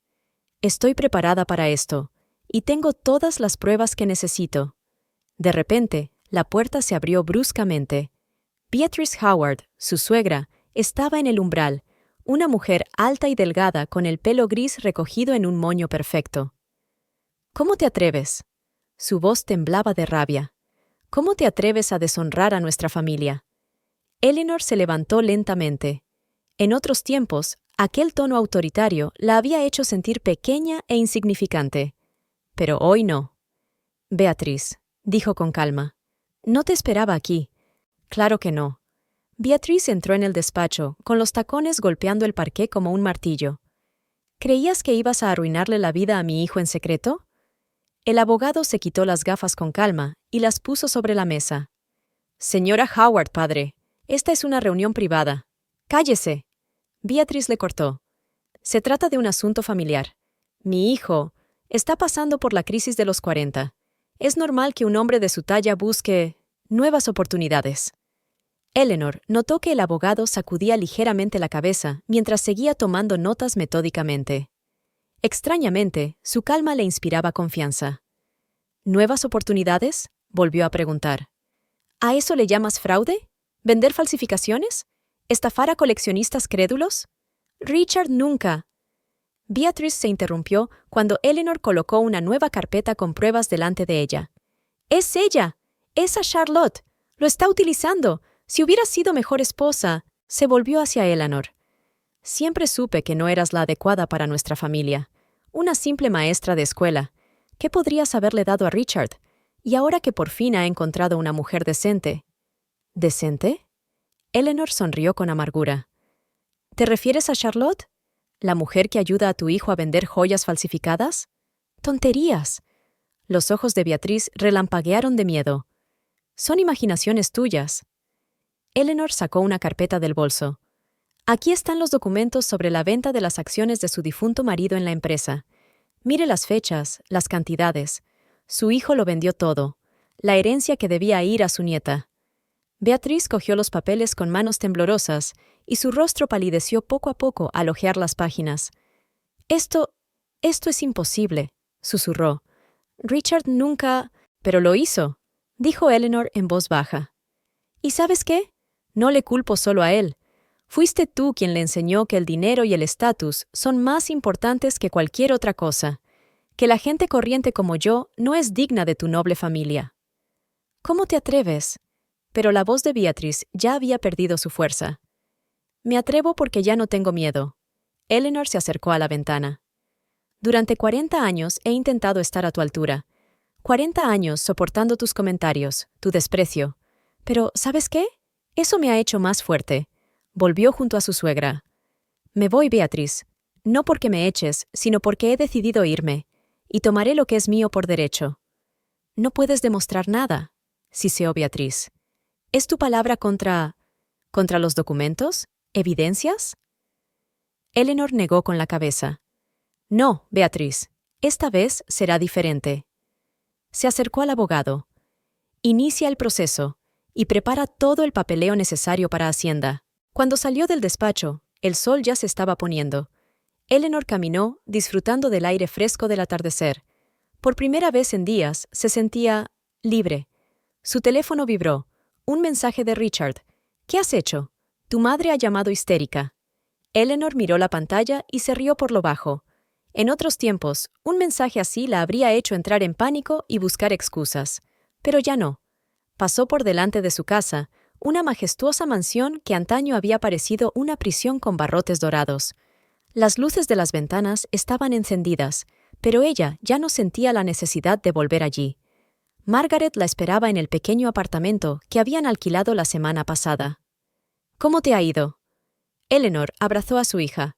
A: «Estoy preparada para esto, y tengo todas las pruebas que necesito». De repente, la puerta se abrió bruscamente. Beatrice Howard, su suegra, estaba en el umbral, una mujer alta y delgada con el pelo gris recogido en un moño perfecto. «¿Cómo te atreves?» Su voz temblaba de rabia. «¿Cómo te atreves a deshonrar a nuestra familia?» Eleanor se levantó lentamente. En otros tiempos, aquel tono autoritario la había hecho sentir pequeña e insignificante. Pero hoy no. «Beatrice», dijo con calma, «no te esperaba aquí». «Claro que no». Beatrice entró en el despacho, con los tacones golpeando el parqué como un martillo. «¿Creías que ibas a arruinarle la vida a mi hijo en secreto?» El abogado se quitó las gafas con calma y las puso sobre la mesa. «Señora Howard, padre, esta es una reunión privada». «Cállese». Beatrice le cortó. «Se trata de un asunto familiar. Mi hijo está pasando por la crisis de los 40. Es normal que un hombre de su talla busque nuevas oportunidades». Eleanor notó que el abogado sacudía ligeramente la cabeza mientras seguía tomando notas metódicamente. Extrañamente, su calma le inspiraba confianza. «¿Nuevas oportunidades?», volvió a preguntar. «¿A eso le llamas fraude? ¿Vender falsificaciones? ¿Estafar a coleccionistas crédulos?» «Richard nunca». Beatrice se interrumpió cuando Eleanor colocó una nueva carpeta con pruebas delante de ella. ¡Es ella! ¡Esa Charlotte! ¡Lo está utilizando! Si hubieras sido mejor esposa. Se volvió hacia Eleanor. Siempre supe que no eras la adecuada para nuestra familia. Una simple maestra de escuela. ¿Qué podrías haberle dado a Richard? Y ahora que por fin ha encontrado una mujer decente. ¿Decente? Eleanor sonrió con amargura. ¿Te refieres a Charlotte? ¿La mujer que ayuda a tu hijo a vender joyas falsificadas? ¡Tonterías! Los ojos de Beatriz relampaguearon de miedo. Son imaginaciones tuyas. Eleanor sacó una carpeta del bolso. Aquí están los documentos sobre la venta de las acciones de su difunto marido en la empresa. Mire las fechas, las cantidades. Su hijo lo vendió todo. La herencia que debía ir a su nieta. Beatriz cogió los papeles con manos temblorosas y su rostro palideció poco a poco al hojear las páginas. Esto es imposible, susurró. Richard nunca... Pero lo hizo, dijo Eleanor en voz baja. ¿Y sabes qué? No le culpo solo a él. Fuiste tú quien le enseñó que el dinero y el estatus son más importantes que cualquier otra cosa, que la gente corriente como yo no es digna de tu noble familia. ¿Cómo te atreves? Pero la voz de Beatriz ya había perdido su fuerza. Me atrevo porque ya no tengo miedo. Eleanor se acercó a la ventana. Durante 40 años he intentado estar a tu altura. 40 años soportando tus comentarios, tu desprecio. Pero, ¿sabes qué? Eso me ha hecho más fuerte. Volvió junto a su suegra. Me voy, Beatriz. No porque me eches, sino porque he decidido irme. Y tomaré lo que es mío por derecho. No puedes demostrar nada, siseó Beatriz. ¿Es tu palabra contra los documentos? ¿Evidencias? Eleanor negó con la cabeza. No, Beatriz. Esta vez será diferente. Se acercó al abogado. Inicia el proceso y prepara todo el papeleo necesario para Hacienda. Cuando salió del despacho, el sol ya se estaba poniendo. Eleanor caminó, disfrutando del aire fresco del atardecer. Por primera vez en días, se sentía libre. Su teléfono vibró. Un mensaje de Richard. ¿Qué has hecho? Tu madre ha llamado histérica. Eleanor miró la pantalla y se rió por lo bajo. En otros tiempos, un mensaje así la habría hecho entrar en pánico y buscar excusas. Pero ya no. Pasó por delante de su casa, una majestuosa mansión que antaño había parecido una prisión con barrotes dorados. Las luces de las ventanas estaban encendidas, pero ella ya no sentía la necesidad de volver allí. Margaret la esperaba en el pequeño apartamento que habían alquilado la semana pasada. ¿Cómo te ha ido? Eleanor abrazó a su hija.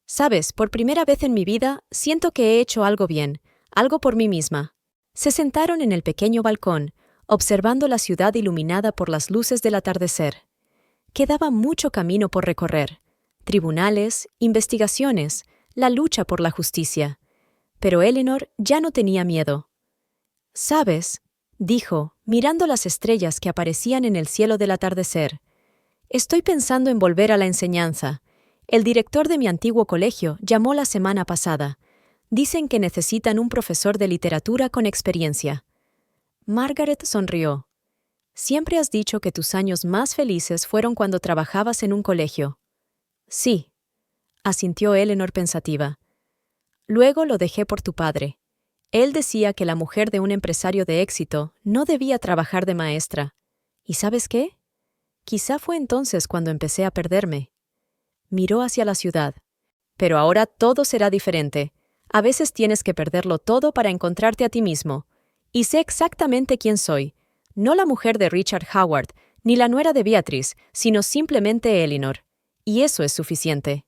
A: Sabes, por primera vez en mi vida, siento que he hecho algo bien, algo por mí misma. Se sentaron en el pequeño balcón, observando la ciudad iluminada por las luces del atardecer. Quedaba mucho camino por recorrer. Tribunales, investigaciones, la lucha por la justicia. Pero Eleanor ya no tenía miedo. «¿Sabes?», dijo, mirando las estrellas que aparecían en el cielo del atardecer. «Estoy pensando en volver a la enseñanza. El director de mi antiguo colegio llamó la semana pasada. Dicen que necesitan un profesor de literatura con experiencia». Margaret sonrió. «Siempre has dicho que tus años más felices fueron cuando trabajabas en un colegio». «Sí», asintió Eleanor pensativa. «Luego lo dejé por tu padre. Él decía que la mujer de un empresario de éxito no debía trabajar de maestra. ¿Y sabes qué? Quizá fue entonces cuando empecé a perderme». Miró hacia la ciudad. «Pero ahora todo será diferente. A veces tienes que perderlo todo para encontrarte a ti mismo. Y sé exactamente quién soy. No la mujer de Richard Howard, ni la nuera de Beatrice, sino simplemente Eleanor. Y eso es suficiente».